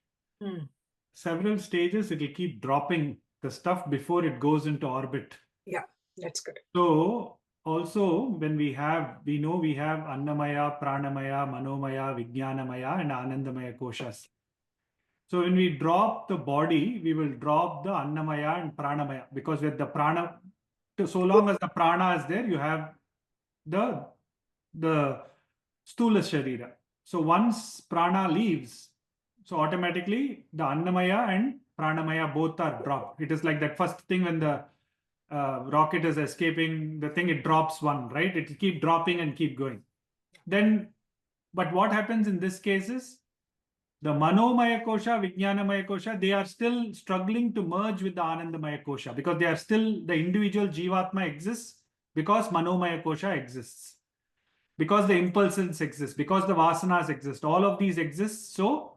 Several stages, it will keep dropping the stuff before it goes into orbit. Yeah, that's good. So also when we have Annamaya, Pranamaya, Manomaya, Vijnanamaya, and Anandamaya koshas. So when we drop the body, we will drop the Annamaya and Pranamaya, because with the prana, so long as the prana is there, you have the stula sharira. So once prana leaves, so automatically the Annamaya and pranamaya, both are dropped. It is like that first thing when the rocket is escaping, the thing, it drops one, right? It will keep dropping and keep going. Then, but what happens in this case is the Manomaya Kosha, Vijnanamaya Kosha, they are still struggling to merge with the Anandamaya Kosha because they are still, the individual Jivatma exists because Manomaya Kosha exists. Because the impulses exist, because the Vasanas exist, all of these exist. So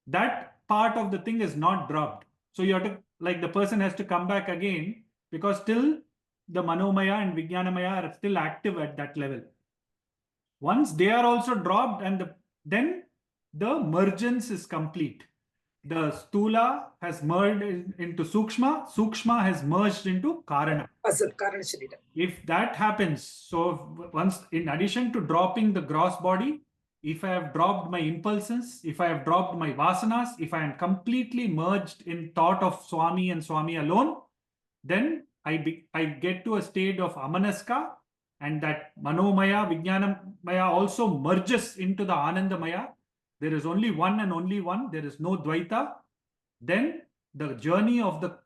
that part of the thing is not dropped. So you have to, like the person has to come back again because still the Manomaya and Vijnanamaya are still active at that level. Once they are also dropped and then the mergence is complete. The Stula has merged into Sukshma, Sukshma has merged into Karana. If that happens, so once in addition to dropping the gross body, if I have dropped my impulses, if I have dropped my vasanas, if I am completely merged in thought of Swami and Swami alone, then I get to a state of Amanaska, and that Manomaya, Vijnanamaya also merges into the Anandamaya. There is only one and only one. There is no Dvaita. Then the journey of the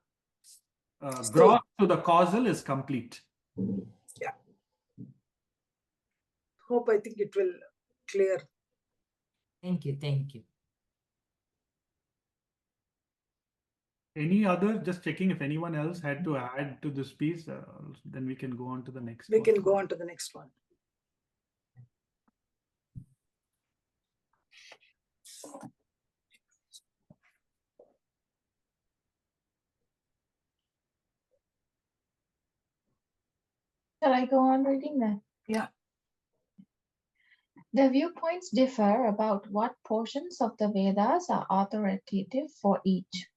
gross to the causal is complete. Yeah. Hope, I think it will clear. Thank you. Thank you. Any other, just checking if anyone else had to add to this piece, then we can go on to the next one. We can go on to the next one. Shall I go on reading that? Yeah. The viewpoints differ about what portions of the Vedas are authoritative for each.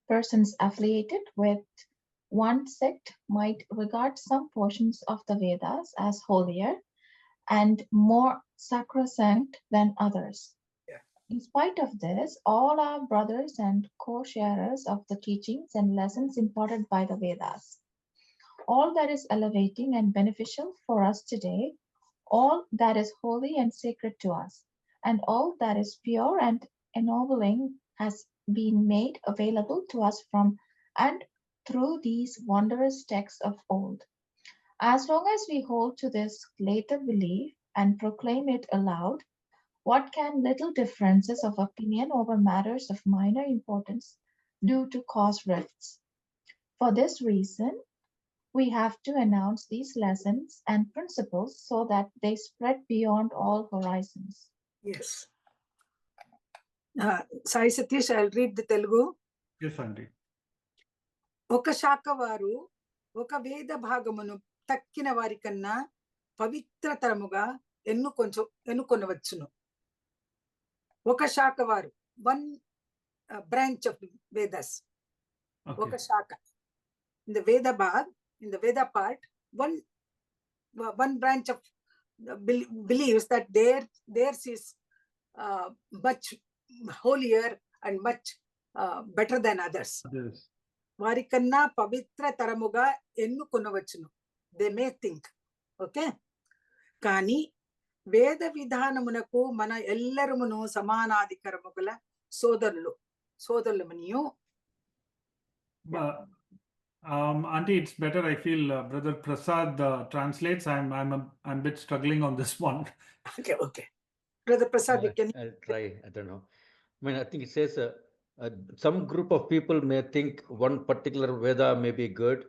Persons affiliated with one sect might regard some portions of the Vedas as holier and more sacrosanct than others. Yeah. In spite of this, all are brothers and co-sharers of the teachings and lessons imparted by the Vedas. All that is elevating and beneficial for us today, all that is holy and sacred to us, and all that is pure and ennobling has been made available to us from and through these wondrous texts of old. As long as we hold to this later belief and proclaim it aloud, what can little differences of opinion over matters of minor importance do to cause rifts? For this reason, we have to announce these lessons and principles so that they spread beyond all horizons. Yes. Sai Satish, I'll read the Telugu. Yes, Andy. Oka shaka varu, oka veda bhagamunu takkina vari kanna pavitra taramuga ennukonavachunu. Oka shaka varu, one branch of Vedas. Okay. Oka shaka. In the Veda bhag, in the Veda part, one branch of believes that theirs is much holier and much better than others. Yes. Varikanna pavitra taramuga ennukonavachunu. They may think. Okay? Kani Veda vidhanamunaku mana ellarumunu samanadikaramugala sodarlamaniyu. Auntie, it's better. I feel Brother Prasad translates. I'm a bit struggling on this one. Okay. Brother Prasad, I'll try. I don't know. I mean, I think it says some group of people may think one particular Veda may be good,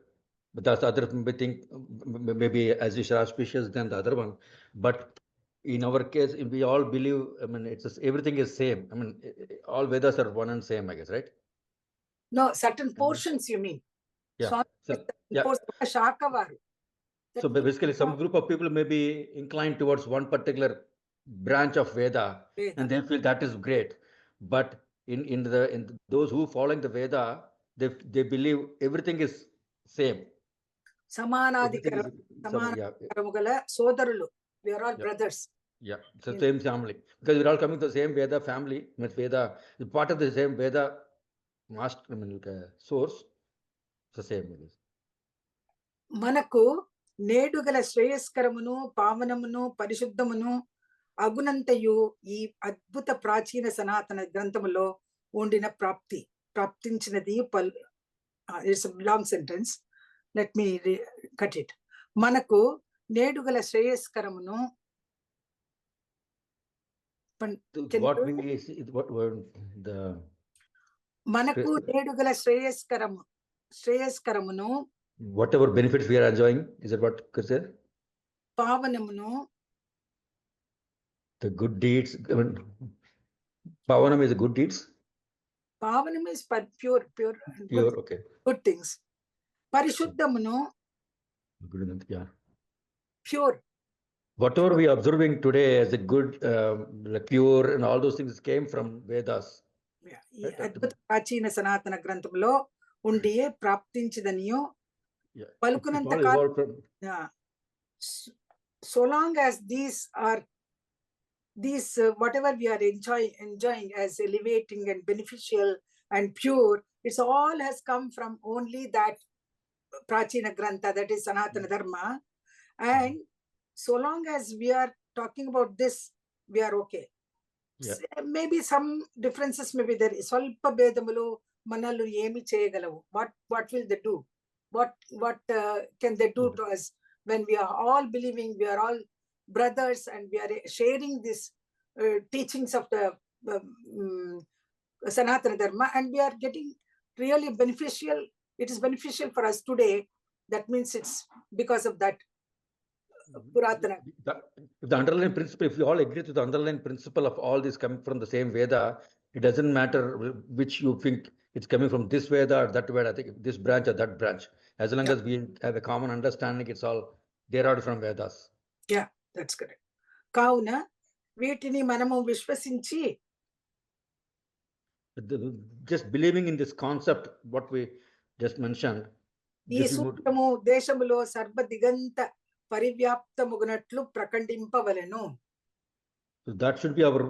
but the other may think maybe as is auspicious than the other one. But in our case, we all believe. I mean, it's just, everything is same. I mean, all Vedas are one and same, I guess, right? No, certain portions you mean. Yeah. So basically, some group of people may be inclined towards one particular branch of Veda, and they feel that is great. But in those who following the Veda, they believe everything is same. Samanadikaramugala sodarulu. We are all brothers. Yeah, it's the same family because we're all coming to the same Veda family. With Veda, part of the same Veda master, I mean, source. It's the same. Manaku నేడుగల శ్రేయస్కరమును పావనమును పరిశుద్ధమును అగునంతయు ఈ అద్భుత ప్రాచీన సనాతన గ్రంథములో ఉండిన ప్రాప్తించినది it's a long sentence. Let me cut it. మనకు నేడుగల శ్రేయస్కరమును what we is what the మనకు నేడుగల శ్రేయస్కరమును whatever benefits we are enjoying, is that what Chris said? పావనమును The good deeds. I mean, Pavanam is good deeds. Pavanam is pure, Pure, okay. Good things. Parishuddhamunu, Good enough, yeah. Pure. Whatever we are observing today as a good, like pure, and all those things came from Vedas. Yeah. అద్భుత ప్రాచీన సనాతన గ్రంథంలో ఉండియే ప్రాప్తించదనియో పలుకునంత కాలం. So long as these whatever we are enjoying as elevating and beneficial and pure, it's all has come from only that prachina grantha, that is Sanatana Dharma. And so long as we are talking about this, we are okay. Yeah. Maybe some differences may be there. Swalpa bedamulu manalu emi cheyagalavu. What will they do? What can they do to us when we are all believing, we are all brothers, and we are sharing this teachings of the Sanatana Dharma, and we are getting really beneficial. It is beneficial for us today. That means it's because of that Puratana. The underlying principle, if you all agree to the underlying principle of all this coming from the same Veda, it doesn't matter which you think it's coming from, this Veda or that Veda, I think this branch or that branch. As long as we have a common understanding, it's all derived from Vedas. Yeah, that's correct. Kauna, వీటిని మనము విశ్వసించి just believing in this concept, what we just mentioned. ఈ సూత్రము దేశములో సర్వదిగంత పరివ్యాప్తముగునట్లు ప్రకండింపవలెను. That should be our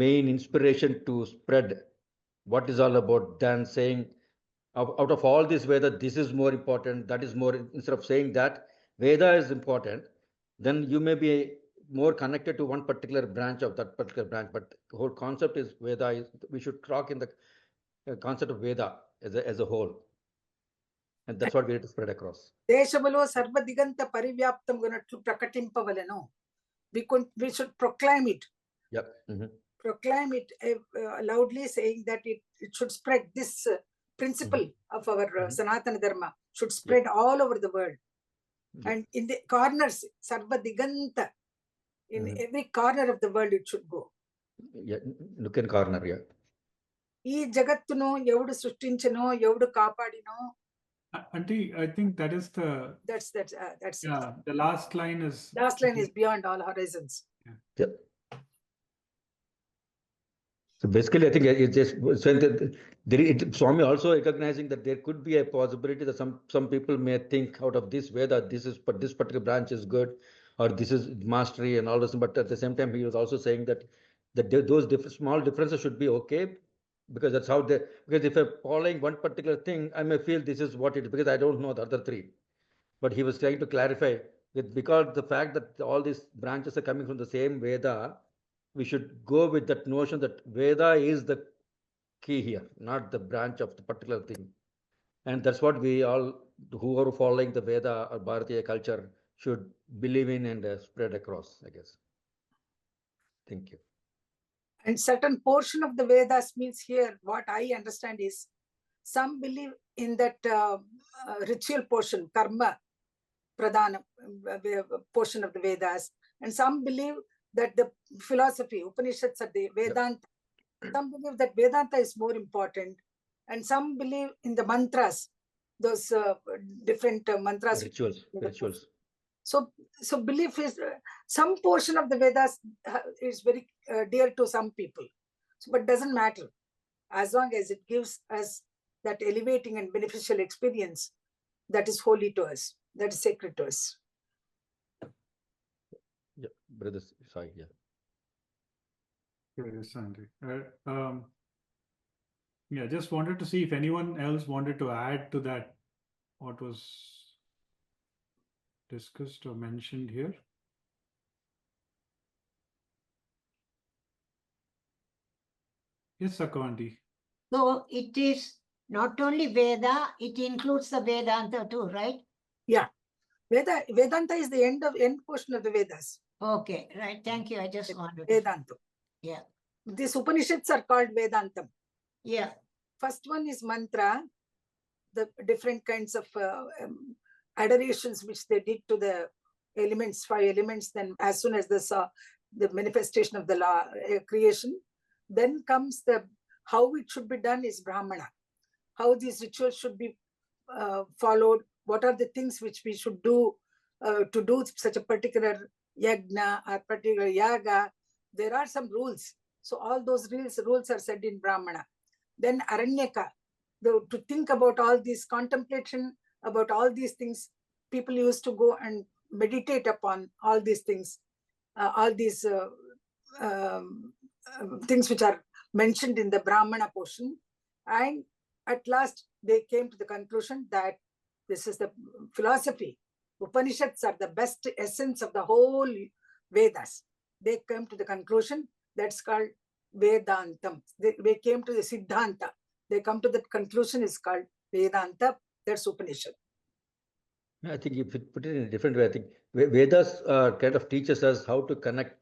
main inspiration to spread what is all about, than saying out of all this Veda, this is more important, that is more. Instead of saying that Veda is important, then you may be more connected to one particular branch of that particular branch, but the whole concept is Veda. We should talk in the concept of Veda as a whole, and that's what we have to spread across. దేశములో సర్వదిగంత పరివ్యాప్తముగునట్లు ప్రకటింపవలెను. We should proclaim it. Yep. Proclaim it loudly, saying that it should spread. This principle of our Sanatana Dharma should spread all over the world. And in the corners, Sarvadiganta, in every corner of the world, it should go. Yeah, look in corner, yeah. ఈ జగత్తును ఎవడు సృష్టించనో ఎవడు కాపాడినో. Auntie, I think that is that's yeah, the last line is beyond all horizons. Yeah. So basically, I think it's just Swami also recognizing that there could be a possibility that some people may think out of this Veda, this particular branch is good, or this is mastery and all this. But at the same time, he was also saying that those small differences should be okay, because that's how because if I'm following one particular thing, I may feel this is what it is, because I don't know the other three. But he was trying to clarify that because the fact that all these branches are coming from the same Veda, we should go with that notion that Veda is the key here, not the branch of the particular thing. And that's what we all, who are following the Veda or Bharatiya culture, should believe in and spread across, I guess. Thank you. And certain portion of the Vedas means here, what I understand is, some believe in that ritual portion, karma pradhana portion of the Vedas, and some believe that the philosophy, Upanishads, are the Vedanta. Some believe that Vedanta is more important, and some believe in the mantras, those different mantras. Rituals. So belief is some portion of the Vedas is very dear to some people, but doesn't matter as long as it gives us that elevating and beneficial experience that is holy to us, that is sacred to us. Yeah, brother Sai, yeah. Yes, Auntie. Yeah, just wanted to see if anyone else wanted to add to that, what was discussed or mentioned here. Yes, Sakko Auntie. So it is not only Veda, it includes the Vedanta too, right? Yeah. Vedanta is the end portion of the Vedas. Okay, right. Thank you. I just wanted to. Vedanta. Yeah. These Upanishads are called Vedantam. Yeah. First one is mantra, the different kinds of adorations which they did to the elements, 5 elements. Then as soon as they saw the manifestation of the law, creation, then comes the how it should be done is Brahmana. How these rituals should be followed. What are the things which we should do to do such a particular yagna or particular yaga? There are some rules. So all those rules are said in Brahmana. Then Aranyaka, to think about all these contemplation, about all these things, people used to go and meditate upon all these things, all these things which are mentioned in the Brahmana portion. And at last, they came to the conclusion that this is the philosophy. Upanishads are the best essence of the whole Vedas. They came to the conclusion that's called Vedantam. They came to the Siddhanta. They come to the conclusion is called Vedanta. That's Upanishad. I think if you put it in a different way, I think Vedas kind of teaches us how to connect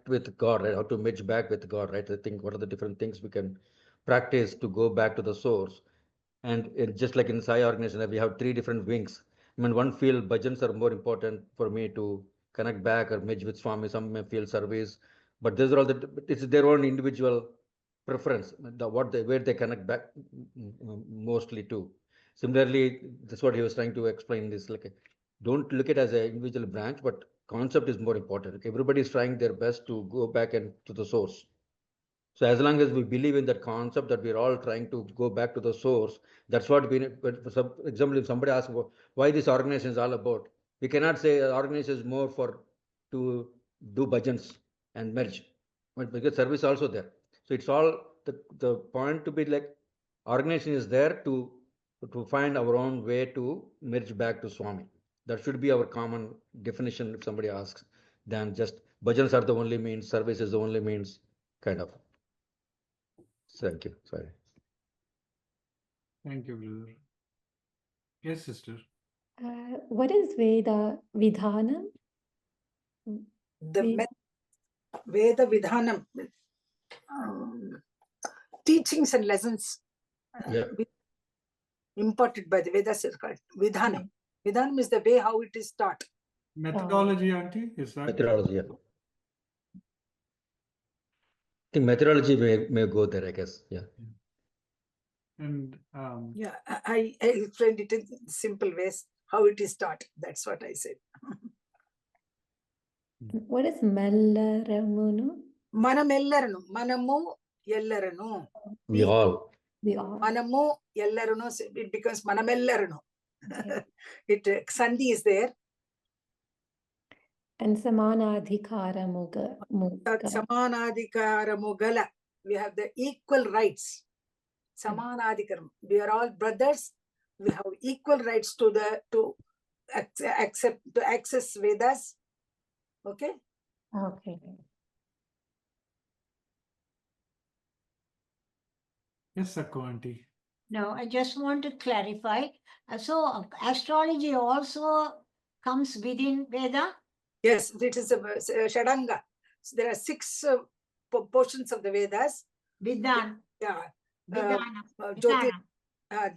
with God, right? How to merge back with God, right? I think what are the different things we can practice to go back to the source. And just like in Sai organization, we have 3 different wings. I mean, one feel bhajans are more important for me to connect back or merge with Swami. Some may feel service, but these are all it's their own individual preference, where they connect back mostly to. Similarly, that's what he was trying to explain this, like, don't look at it as an individual branch, but concept is more important. Everybody is trying their best to go back and to the source. So as long as we believe in that concept that we're all trying to go back to the source, that's what we, for example, if somebody asks why this organization is all about, we cannot say organization is more for to do bhajans and merge, but because service also there. So it's all the point to be like organization is there to find our own way to merge back to Swami. That should be our common definition if somebody asks, than just bhajans are the only means, service is the only means, kind of. Thank you. Sorry. Thank you, brother. Yes, sister. What is Veda Vidhanam? The Veda Vidhanam, teachings and lessons imparted by the Vedas is called Vidhanam. Vidhanam is the way how it is taught. Methodology, auntie, is that? Methodology, yeah. I think methodology may go there, I guess. Yeah. And yeah, I explained it in simple ways how it is taught. That's what I said. What is Mellaramunu? Manamellaranu. Manamu Yellaranu. We all. Manamu Yellaranu. It becomes Manamellaranu. Sandhi is there. And Samanadhikara Mugala. We have the equal rights. Samanadhikaram. We are all brothers. We have equal rights to access Vedas. Okay? Okay. yes, Sakko, auntie. No, I just want to clarify. So astrology also comes within Veda? Yes, it is a Shadanga. So there are 6 portions of the Vedas. Vidhan. Yeah. Vidhana.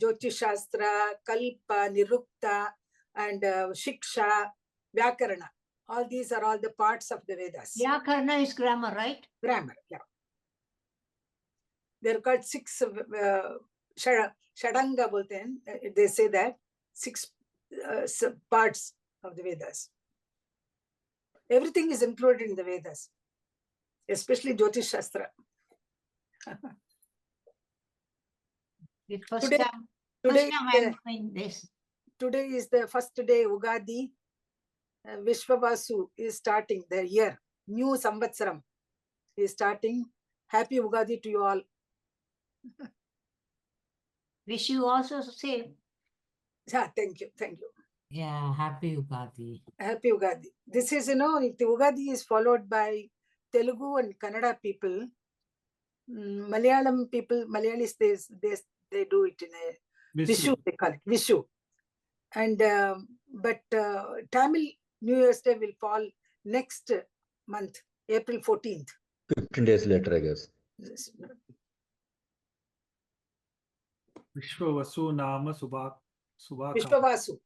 Jyotish Shastra, Kalpa, Nirukta, and Shiksha, Vyakarana. All these are all the parts of the Vedas. Vyakarana is grammar, right? Grammar, yeah. They're called 6 Shadanga bolte hain. They say that 6 parts of the Vedas. Everything is included in the Vedas, especially Jyotish Shastra. Today I'm doing this. Today is the first day, Ugadi. Vishwavasu is starting the year. New Samvatsaram is starting. Happy Ugadi to you all. Wish you also same. Yeah, thank you. Thank you. Yeah, happy Ugadi. Happy Ugadi. This is, the Ugadi is followed by Telugu and Kannada people. Malayalam people, Malayalis, they do it in a Vishu, they call it Vishu. And but Tamil New Year's Day will fall next month, April 14th. 15 days later, I guess. Vishwavasu Nama Vishwavasu.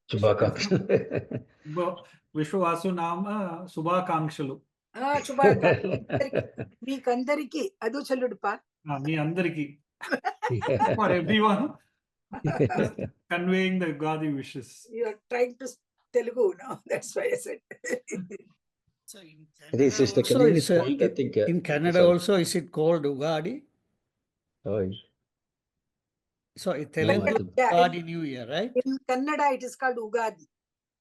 Vishwavasu Nama Subhakangshalu. Meekandariki adu challudupa. Me andariki. For everyone. Conveying the Ugadi wishes. You are trying to Telugu now. That's why I said. So in Canada also, is it called Ugadi? Oh. So in Telugu, Ugadi New Year, right? In Kannada, it is called Ugadi.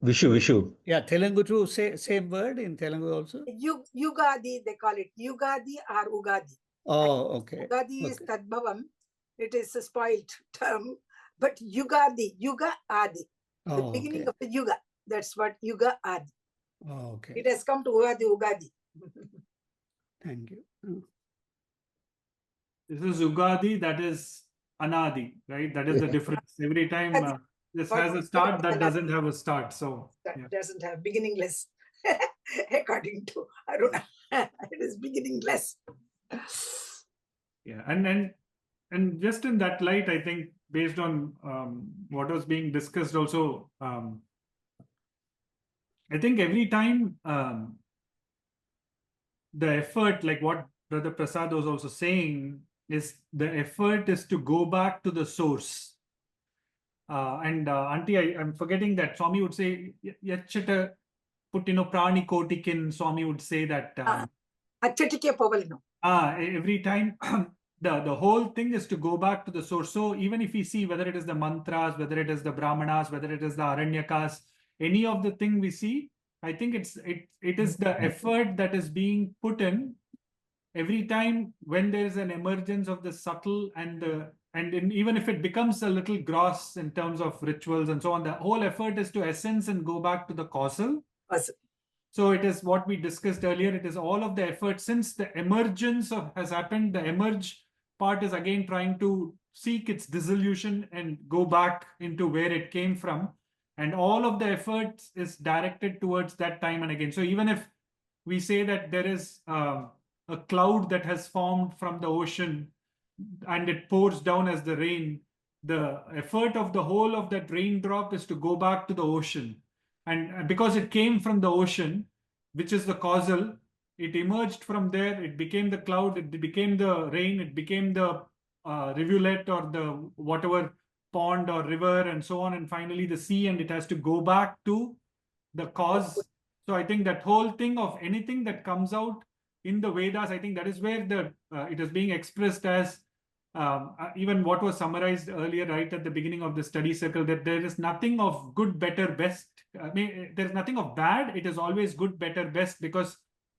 Vishu. Yeah, Telugu too, same word in Telugu also? Yugadi, they call it. Yugadi or Ugadi. Oh, okay. Ugadi is Tadbhavam. It is a spoiled term. But Yugadi, Yuga Adi. The beginning of the Yuga. That's what Yuga Adi. Oh, okay. It has come to Ugadi. Thank you. This is Ugadi, that is Anadi, right? That is the difference. Every time this has a start, that doesn't have a start. So that doesn't have beginningless. According to Aruna, it is beginningless. Yeah, and just in that light, I think based on what was being discussed also, I think every time the effort, like what Brother Prasad was also saying, is the effort is to go back to the source. Auntie, I'm forgetting that Swami would say, Yachita Puttino Prani Kotikin, Swami would say that. Every time the whole thing is to go back to the source. So even if we see whether it is the mantras, whether it is the brahmanas, whether it is the aranyakas, any of the thing we see, I think it is the effort that is being put in every time when there is an emergence of the subtle and even if it becomes a little gross in terms of rituals and so on, the whole effort is to essence and go back to the causal. So it is what we discussed earlier. It is all of the effort since the emergence has happened. The emerge part is again trying to seek its dissolution and go back into where it came from. And all of the effort is directed towards that time and again. So even if we say that there is a cloud that has formed from the ocean and it pours down as the rain, the effort of the whole of that raindrop is to go back to the ocean. And because it came from the ocean, which is the causal, it emerged from there, it became the cloud, it became the rain, it became the rivulet or the whatever pond or river and so on, and finally the sea, and it has to go back to the cause. So I think that whole thing of anything that comes out in the Vedas, I think that is where it is being expressed as even what was summarized earlier, right at the beginning of the study circle, that there is nothing of good, better, best. I mean, there's nothing of bad. It is always good, better, best, because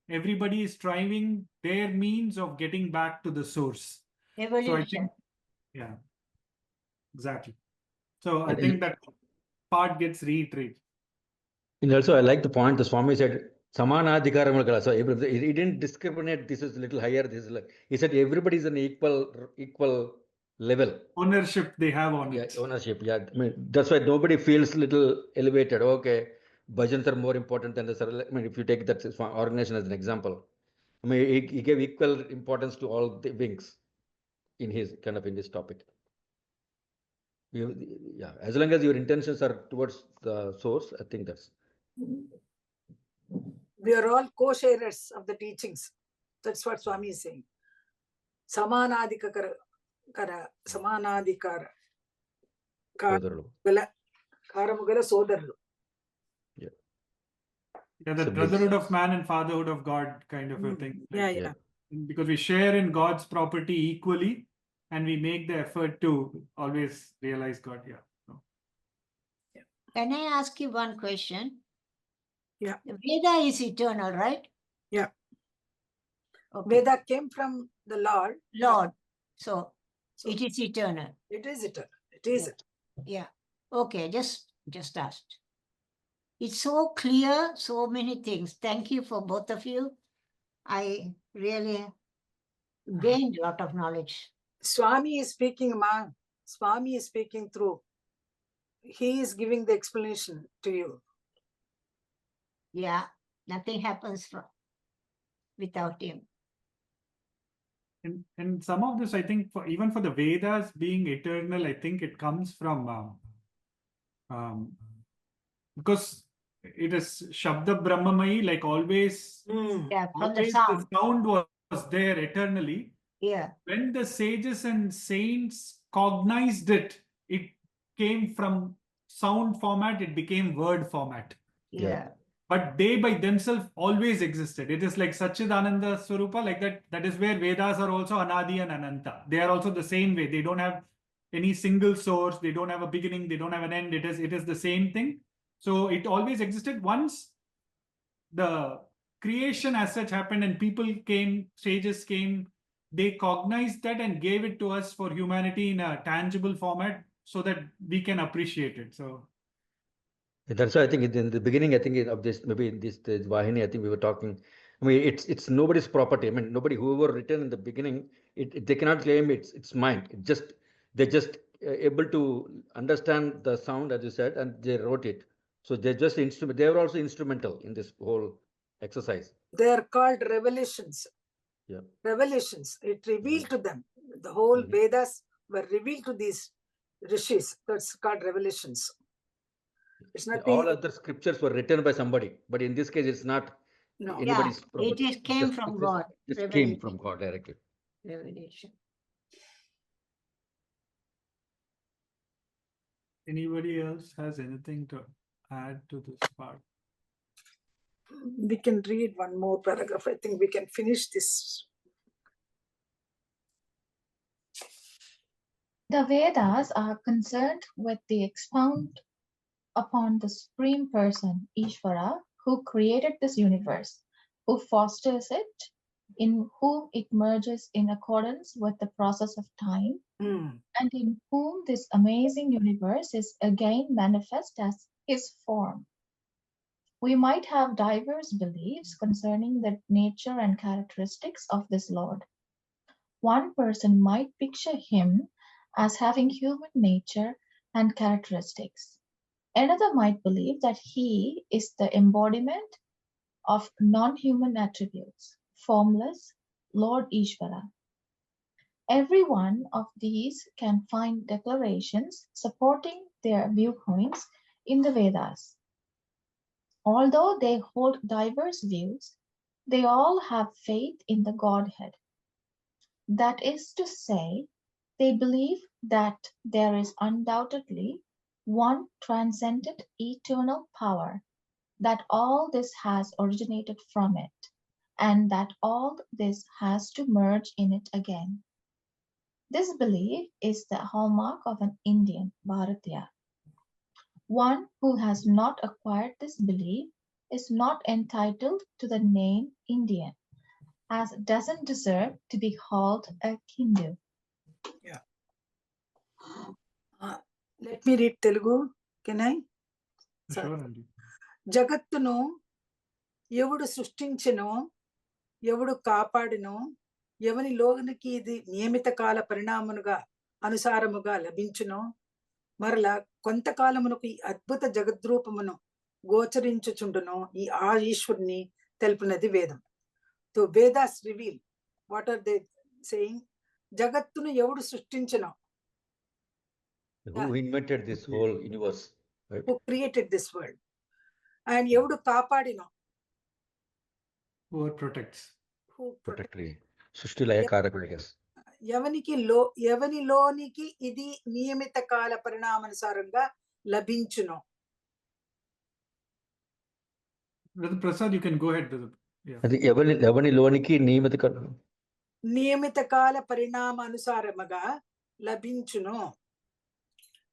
everybody is striving their means of getting back to the source. Evolution. So I think, yeah, exactly. So I think that part gets reiterated. And also, I like the point the Swami said, Samanadhikaram. So he didn't discriminate, this is a little higher, this is like, he said everybody is an equal level. Ownership they have on it. Ownership, yeah. I mean, that's why nobody feels little elevated. Okay, bhajans are more important than the. I mean, if you take that organization as an example, I mean, he gave equal importance to all the wings in his topic. Yeah, as long as your intentions are towards the source, I think that's. We are all co-sharers of the teachings. That's what Swami is saying. Samanadhikara, Samanadhikara. Karamugala Sodarlu. Yeah, the brotherhood of man and fatherhood of God kind of a thing. Yeah. Because we share in God's property equally, and we make the effort to always realize God. Yeah. So. Can I ask you one question? Yeah. Veda is eternal, right? Yeah. Okay. Veda came from the Lord. So it is eternal. It is eternal. It is. Yeah. Okay. Just asked. It's so clear, so many things. Thank you for both of you. I really gained a lot of knowledge. Swami is speaking, Ma. Swami is speaking through. He is giving the explanation to you. Yeah, nothing happens without him. And some of this, I think, even for the Vedas being eternal, I think it comes from because it is Shabda Brahmamai, like always. Yeah, from always the sound. was there eternally. Yeah. When the sages and saints cognized it, it came from sound format, it became word format. Yeah. But they by themselves always existed. It is like Satchidananda Swarupa, like that. That is where Vedas are also Anadi and Ananta. They are also the same way. They don't have any single source. They don't have a beginning. They don't have an end. It is the same thing. So it always existed. Once the creation as such happened and people came, sages came, they cognized that and gave it to us for humanity in a tangible format so that we can appreciate it. So that's why I think in the beginning, I think of this, maybe in this the Vahini, I think we were talking. I mean, it's nobody's property. I mean, nobody, whoever written in the beginning, they cannot claim it's mine. They're just able to understand the sound, as you said, and they wrote it. So they're just instrument. They were also instrumental in this whole exercise. They are called revelations. Yeah. Revelations. It revealed to them. The whole Vedas were revealed to these rishis. That's called revelations. It's nothing. All other scriptures were written by somebody, but in this case, it's not anybody's property. It came from God. It came from God directly. Revelation. anybody else has anything to add to this part? We can read one more paragraph. I think we can finish this. The Vedas are concerned with the expound upon the Supreme Person, Ishvara, who created this universe, who fosters it, in whom it merges in accordance with the process of time, and in whom this amazing universe is again manifest as his form. We might have diverse beliefs concerning the nature and characteristics of this Lord. One person might picture him as having human nature and characteristics. Another might believe that he is the embodiment of non-human attributes, formless Lord Ishvara. Every one of these can find declarations supporting their viewpoints in the Vedas. Although they hold diverse views, they all have faith in the Godhead. That is to say, they believe that there is undoubtedly one transcendent eternal power, that all this has originated from it, and that all this has to merge in it again. This belief is the hallmark of an Indian, Bharatiya. One who has not acquired this belief is not entitled to the name Indian, as it doesn't deserve to be called a Hindu. Yeah. Let me read Telugu. Can I? Sure. జగత్తును ఎవడు సృష్టించెనో ఎవడు కాపాడినో ఎవని లోనికి ఇది నియమిత కాల పరిణామముగా అనుసారముగా లభించునో మరలా కొంతకాలమునకు ఈ అద్భుత జగద్రూపమును గోచరించుచుండునో ఈ ఆ ఈశ్వరుని తెలుపునది వేదం. So Vedas reveal what are they saying? జగత్తును ఎవడు సృష్టించెనో, who invented this whole universe, right? Who created this world, and ఎవడు కాపాడినో, who protects, సృష్టి లయ కారకుడు, I guess. ఎవనిలోనికి ఇది నియమిత కాల పరిణామానుసారంగా లభించునో. Brother Prasad, you can go ahead. అది ఎవనిలోనికి నియమిత కాల పరిణామానుసారముగా లభించునో.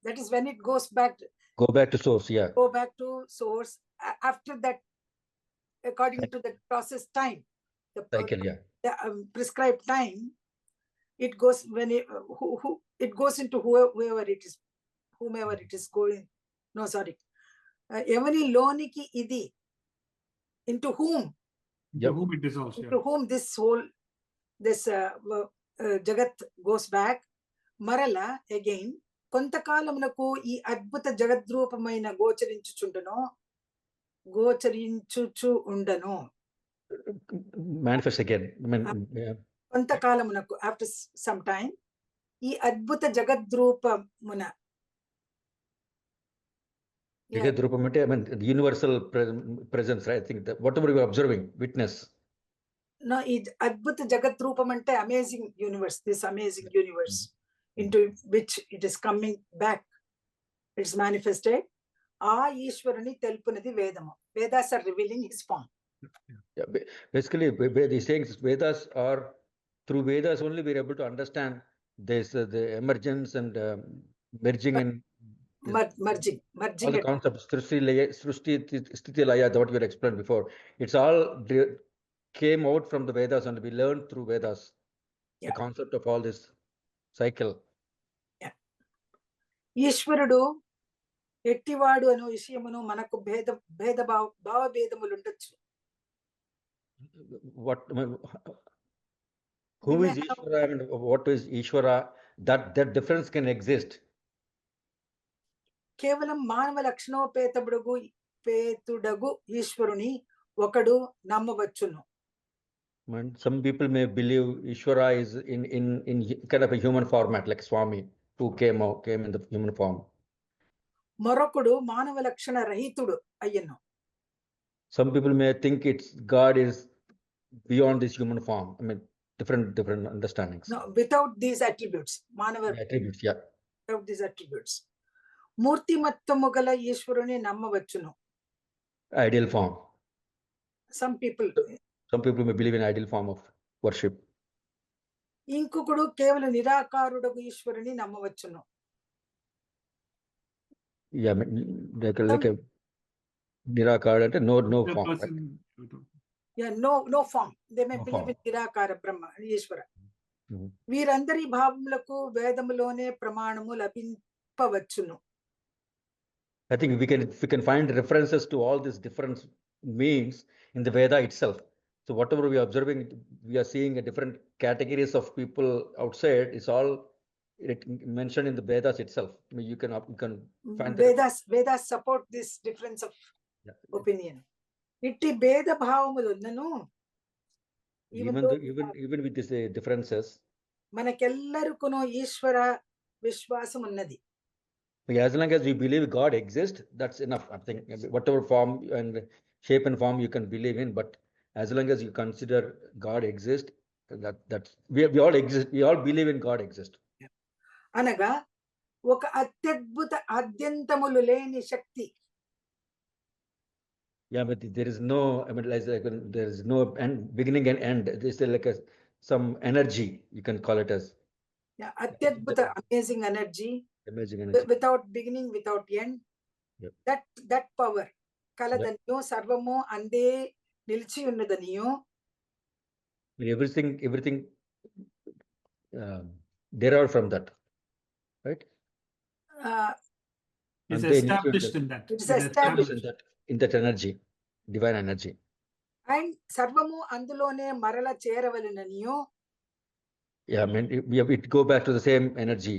That is when it goes back. Go back to source, yeah. Go back to source. After that, according to the process time, the cycle, yeah. The prescribed time, it goes when it goes into whomever it is going. No, sorry. Evani loniki idi, into whom? Yeah. Whom it dissolves. Into whom this whole this Jagat goes back. Marala again. కొంతకాలమునకు ఈ అద్భుత జగద్రూపమైన గోచరించుచు ఉండను. Manifest again. కొంతకాలమునకు, after some time, ఈ అద్భుత జగద్రూపమున. Jagadrupam, I mean, the universal presence, right? I think that whatever you are observing, witness. No, ఈ అద్భుత జగద్రూపం అంటే amazing universe, this amazing universe into which it is coming back, it's manifested. ఆ ఈశ్వరుని తెలుపునది వేదము. Vedas are revealing his form. Yeah, basically, the saying Vedas are, through Vedas only we are able to understand this the emergence and merging and merging all the concepts, Srushti, Sthiti, Laya, what we had explained before. It's all came out from the Vedas and we learned through Vedas the concept of all this cycle. ఈశ్వరుడు ఎట్టివాడు అను విషయమును మనకు భావభేదములు ఉండొచ్చు. Who is Ishvara and what is Ishvara? That difference can exist. కేవలం మానవ లక్షణోపేతుడగు ఈశ్వరుని ఒకడు నమ్మవచ్చును. Some people may believe Ishvara is in kind of a human format, like Swami, who came in the human form. మరొకడు మానవ లక్షణ రహితుడు అయ్యను. Some people may think it's God is beyond this human form. I mean, different understandings. No, without these attributes, మానవ attributes, yeah. Without these attributes, మూర్తిమత్వము గల ఈశ్వరుని నమ్మవచ్చును. Ideal form. Some people may believe in ideal form of worship. ఇంకొకడు కేవలం నిరాకారుడగు ఈశ్వరుని నమ్మవచ్చును. Yeah, like a nirakara, no form. Right? Yeah, no form. They may believe in nirakara Brahma, Ishvara. వీరందరి భావములకు వేదములోనే ప్రమాణము లభింపవచ్చును. I think we can find references to all these different means in the Veda itself. So whatever we are observing, we are seeing a different categories of people outside. It's all mentioned in the Vedas itself. I mean, you can find Vedas support this difference of opinion. ఇట్టి భేద భావములున్నను, even with these differences, మనకెల్లరికును ఈశ్వర విశ్వాసం ఉన్నది. As long as we believe God exists, that's enough. I think whatever form and shape and form you can believe in, but as long as you consider God exists, that's we all exist. We all believe in God exists. అనగా ఒక అత్యద్భుత అద్యంతములు లేని శక్తి. Yeah, but there is no, I mean, there is no beginning and end. This is like some energy, you can call it as. Yeah, అత్యద్భుత amazing energy. Amazing energy. Without beginning, without end. Yep. That power. కలదనియో సర్వము అందే నిలిచి ఉన్నదనియో. Everything derived from that, right? It's established in that. It's established in that energy, divine energy. And సర్వము అందులోనే మరల చేరవలెననియో. Yeah, I mean, it go back to the same energy.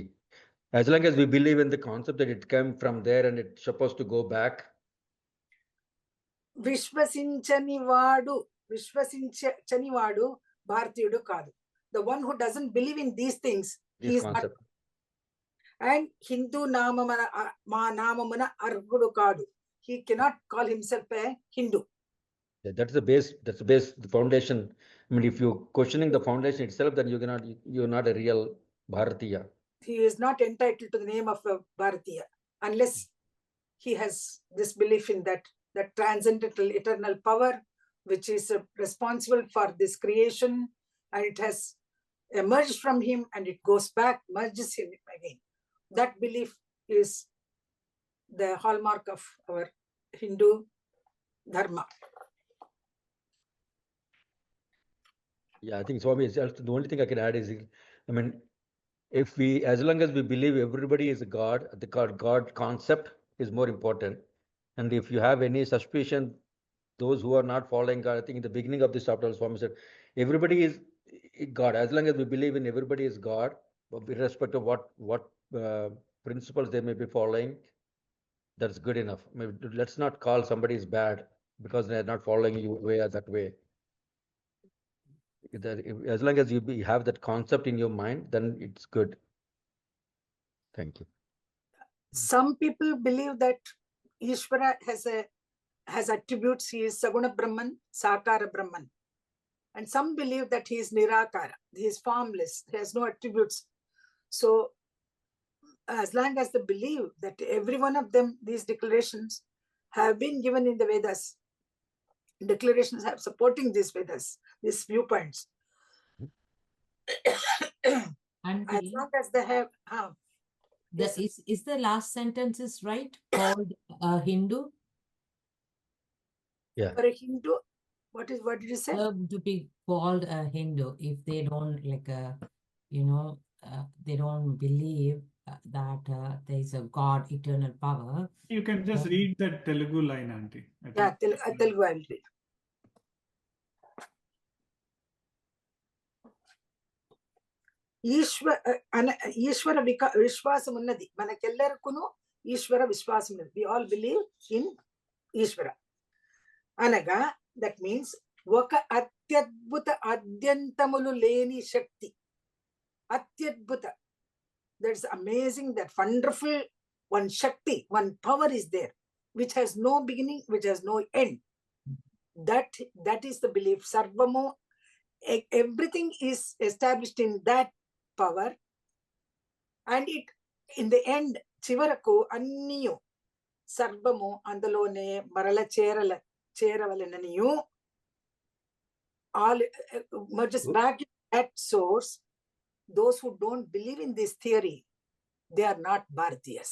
As long as we believe in the concept that it came from there and it's supposed to go back. విశ్వసించనివాడు భారతీయుడు కాదు. The one who doesn't believe in these things, he is not. And Hindu నామమున అర్హుడు కాడు. He cannot call himself a Hindu. Yeah, that's the base, the foundation. I mean, if you're questioning the foundation itself, then you're not a real Bharatiya. He is not entitled to the name of a Bharatiya unless he has this belief in that transcendental eternal power which is responsible for this creation, and it has emerged from him and it goes back, merges him again. That belief is the hallmark of our Hindu dharma. Yeah, I think Swami, the only thing I can add is, I mean, as long as we believe everybody is a God, the God concept is more important. And if you have any suspicion, those who are not following God, I think in the beginning of this chapter, Swami said, everybody God. As long as we believe in everybody is God, irrespective of what principles they may be following, that's good enough. Maybe let's not call somebody is bad because they're not following you way or that way. As long as you have that concept in your mind, then it's good. Thank you. Some people believe that Ishvara has attributes. He is Saguna Brahman, Sakara Brahman. And some believe that he is Nirakara. He is formless. He has no attributes. So as long as they believe that every one of them, these declarations have been given in the Vedas, declarations have supporting these Vedas, these viewpoints. And as long as they have, is the last sentence is right? Called a Hindu? Yeah. For a Hindu, what did you say? To be called a Hindu if they don't they don't believe that there is a God, eternal power. You can just read that Telugu line, Auntie. Yeah, Telugu I'll read. ఈశ్వర విశ్వాసం ఉన్నది మనకెల్లరికును ఈశ్వర విశ్వాసం ఉన్నది. We all believe in ఈశ్వర అనగా that means ఒక అత్యద్భుత అద్యంతములు లేని శక్తి, అత్యద్భుత, that's amazing, that wonderful one shakti, one power is there which has no beginning, which has no end. That is the belief. Sarvamo, everything is established in that power, and it in the end chivaraku anniyu sarvamo andalone marala cheravalaninyu all merges back in that source. Those who don't believe in this theory, they are not Bharatiyas.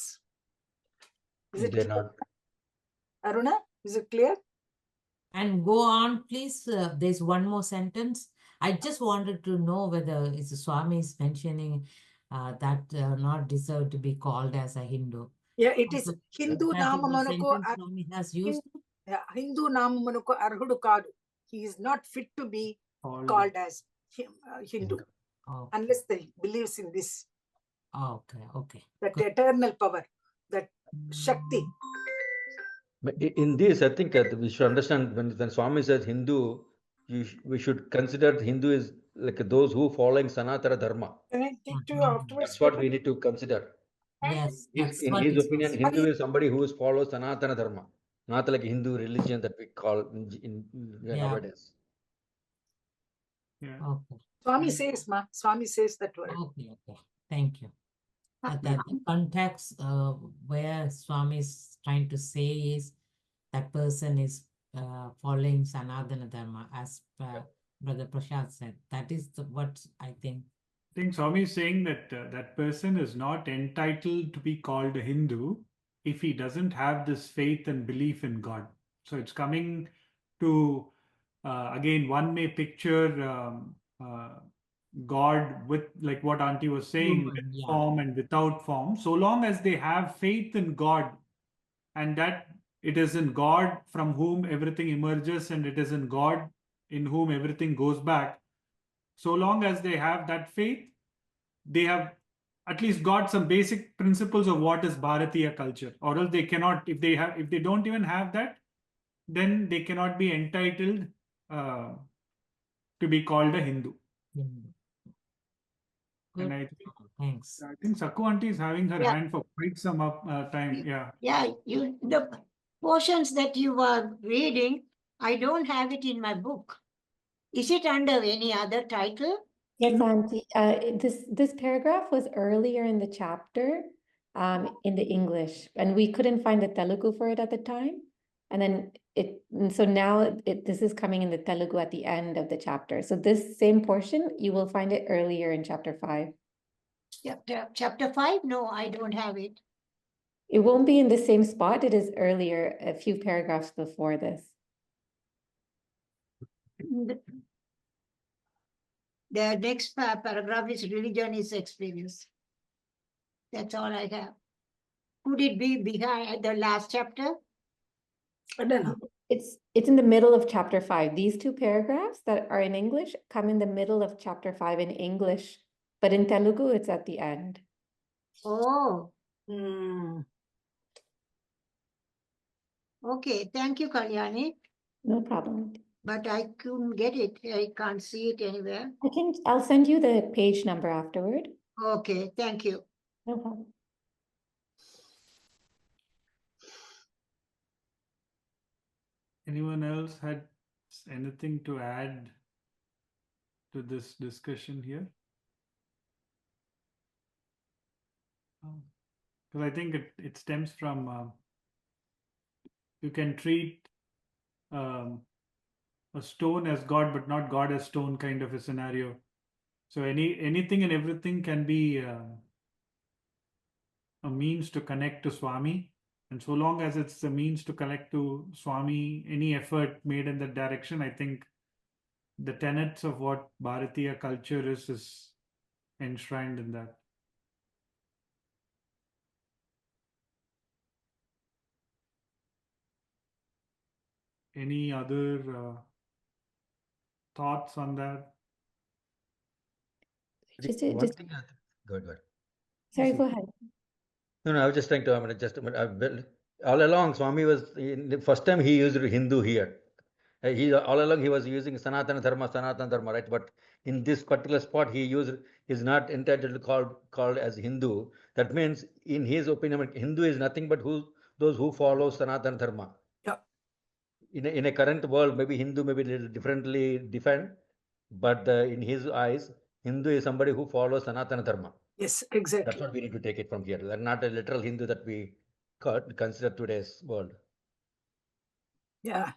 Is it clear? Not. Aruna, is it clear? And go on, please. There's one more sentence. I just wanted to know whether Swami is mentioning that not deserve to be called as a Hindu. Yeah, it is Hindu Namamunuko. Swami has used. Hindu Namamunuko Arhudu Kadu. He is not fit to be called as Hindu. Okay. Unless they believes in this. Okay. That eternal power, that Shakti. In this, I think we should understand when Swami says Hindu, we should consider Hindu is like those who following Sanatana Dharma. Can I take to you afterwards? That's what we need to consider. Yes. In his opinion, Hindu is somebody who follows Sanatana Dharma, not like Hindu religion that we call nowadays. Yeah. Okay. Swami says that word. Okay. Thank you. The context where Swami is trying to say is that person is following Sanatana Dharma, as Brother Prashad said. That is what I think. I think Swami is saying that that person is not entitled to be called a Hindu if he doesn't have this faith and belief in God. So it's coming to, again, one may picture God with, like what Auntie was saying, with form and without form. So long as they have faith in God, and that it is in God from whom everything emerges, and it is in God in whom everything goes back. So long as they have that faith, they have at least got some basic principles of what is Bharatiya culture. Or else they cannot, if they don't even have that, then they cannot be entitled to be called a Hindu. And Thanks. I think Sakku Auntie is having her hand for quite some time. Yeah, the portions that you were reading, I don't have it in my book. Is it under any other title? Yes, Auntie. This paragraph was earlier in the chapter in the English, and we couldn't find the Telugu for it at the time. And then so now this is coming in the Telugu at the end of the chapter. So this same portion, you will find it earlier in chapter 5. Chapter 5? No, I don't have it. It won't be in the same spot. It is earlier, a few paragraphs before this. The next paragraph is religion is experience. That's all I have. Could it be behind the last chapter? I don't know. It's in the middle of chapter 5. These two paragraphs that are in English come in the middle of chapter 5 in English, but in Telugu it's at the end. Oh. Okay, thank you, Kalyani. No problem. But I couldn't get it. I can't see it anywhere. I'll send you the page number afterward. Okay, thank you. No problem. Anyone else had anything to add to this discussion here? Because I think it stems from you can treat a stone as God, but not God as stone kind of a scenario. So anything and everything can be a means to connect to Swami. And so long as it's a means to connect to Swami, any effort made in that direction, I think the tenets of what Bharatiya culture is enshrined in that. Any other thoughts on that? One thing. Go ahead. Sorry, go ahead. No, I was just trying to. All along, Swami was the first time he used Hindu here. All along he was using Sanatana Dharma, right? But in this particular spot, he is not entitled to called as Hindu. That means, in his opinion, Hindu is nothing but those who follow Sanatana Dharma. Yeah. In a current world, maybe Hindu may be a little differently defined, but in his eyes, Hindu is somebody who follows Sanatana Dharma. Yes, exactly. That's what we need to take it from here. They're not a literal Hindu that we consider today's world. Yeah.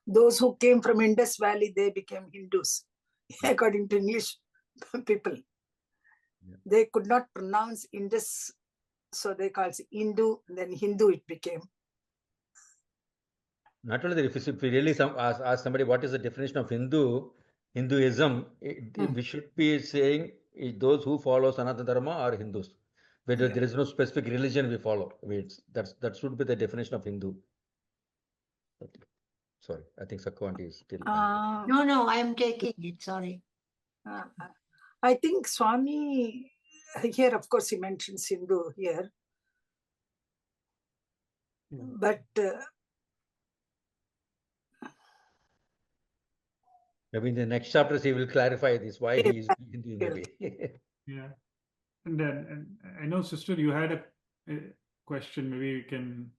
Those who came from Indus Valley, they became Hindus, according to English people. Yeah. They could not pronounce Indus, so they called it Hindu, then Hindu it became. Not only that, if we really ask somebody what is the definition of Hinduism, we should be saying those who follow Sanatana Dharma are Hindus. Whether there is no specific religion we follow. That should be the definition of Hindu. Sorry, I think Sakwanti is still. No, I am taking it. Sorry. I think Swami here, of course, he mentions Hindu here, but maybe in the next chapters he will clarify this why he is Hindu in a way. Yeah, and then I know, sister, you had a question. Maybe you can.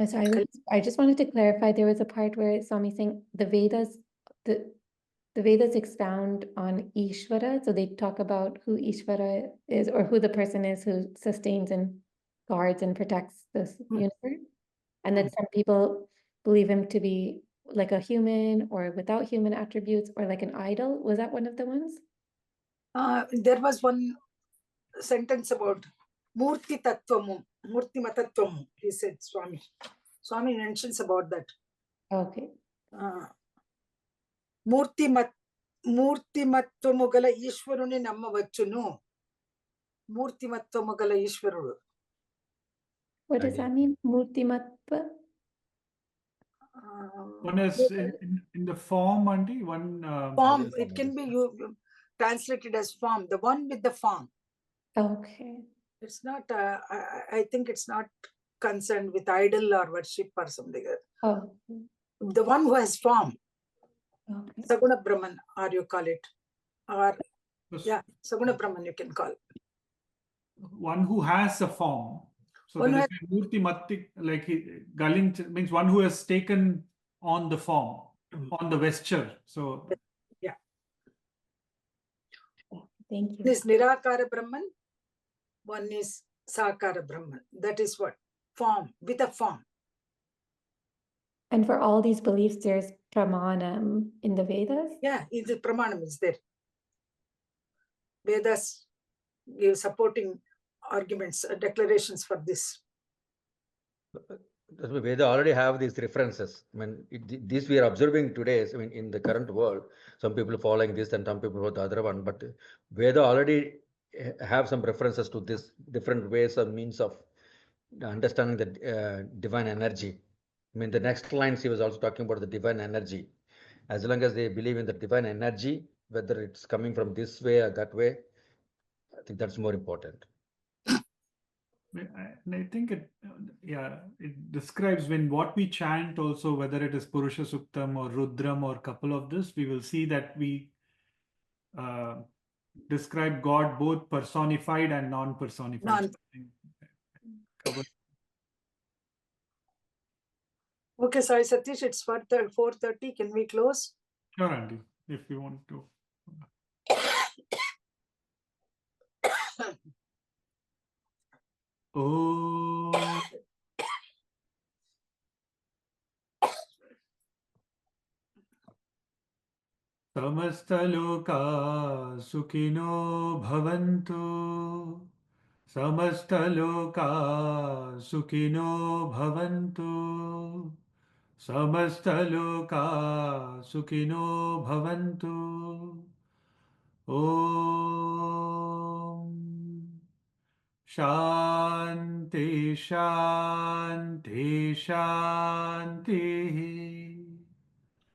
Sorry, I just wanted to clarify. There was a part where Swami saying the Vedas, the Vedas expound on Ishvara, so they talk about who Ishvara is or who the person is who sustains and guards and protects this universe, and that some people believe him to be like a human or without human attributes or like an idol. Was that one of the ones? There was one sentence about Murti Tattvamu, Murti Matattvamu, he said, Swami. Swami mentions about that. Okay. Murti Mattvamu gala Ishvaruni namma vachunu. Murti Mattvamu gala Ishvarudu. What does that mean? Murti Mattva? One is in the form, Auntie. One form. It can be translated as form. The one with the form. Okay. It's not. I think it's not concerned with idol or worship or something. Oh. The one who has form. Okay. Saguna Brahman, or you call it, or yeah, Saguna Brahman you can call. One who has a form. So there is a Murti Matti, like Galin means one who has taken on the form, on the vesture. So yeah. Thank you. One is Nirakara Brahman, one is Sakara Brahman. That is what? Form, with a form. And for all these beliefs, there's pramanam in the Vedas? Yeah, the pramanam is there. Vedas give supporting arguments, declarations for this. Veda already have these references. I mean, this we are observing today. I mean, in the current world, some people following this and some people follow the other one. But Veda already have some references to this different ways and means of understanding the divine energy. I mean, the next lines he was also talking about the divine energy. As long as they believe in the divine energy, whether it's coming from this way or that way, I think that's more important. And I think it describes when what we chant also, whether it is Purusha Suktam or Rudram or couple of this, we will see that we describe God both personified and non-personified. Okay, sorry, Satish, it's 4:30. Can we close? Sure, Andy, if you want to. Oh. Samastaloka sukhino bhavantu. Samastaloka sukhino bhavantu. Samastaloka sukhino bhavantu. Om Shanti Shanti Shanti.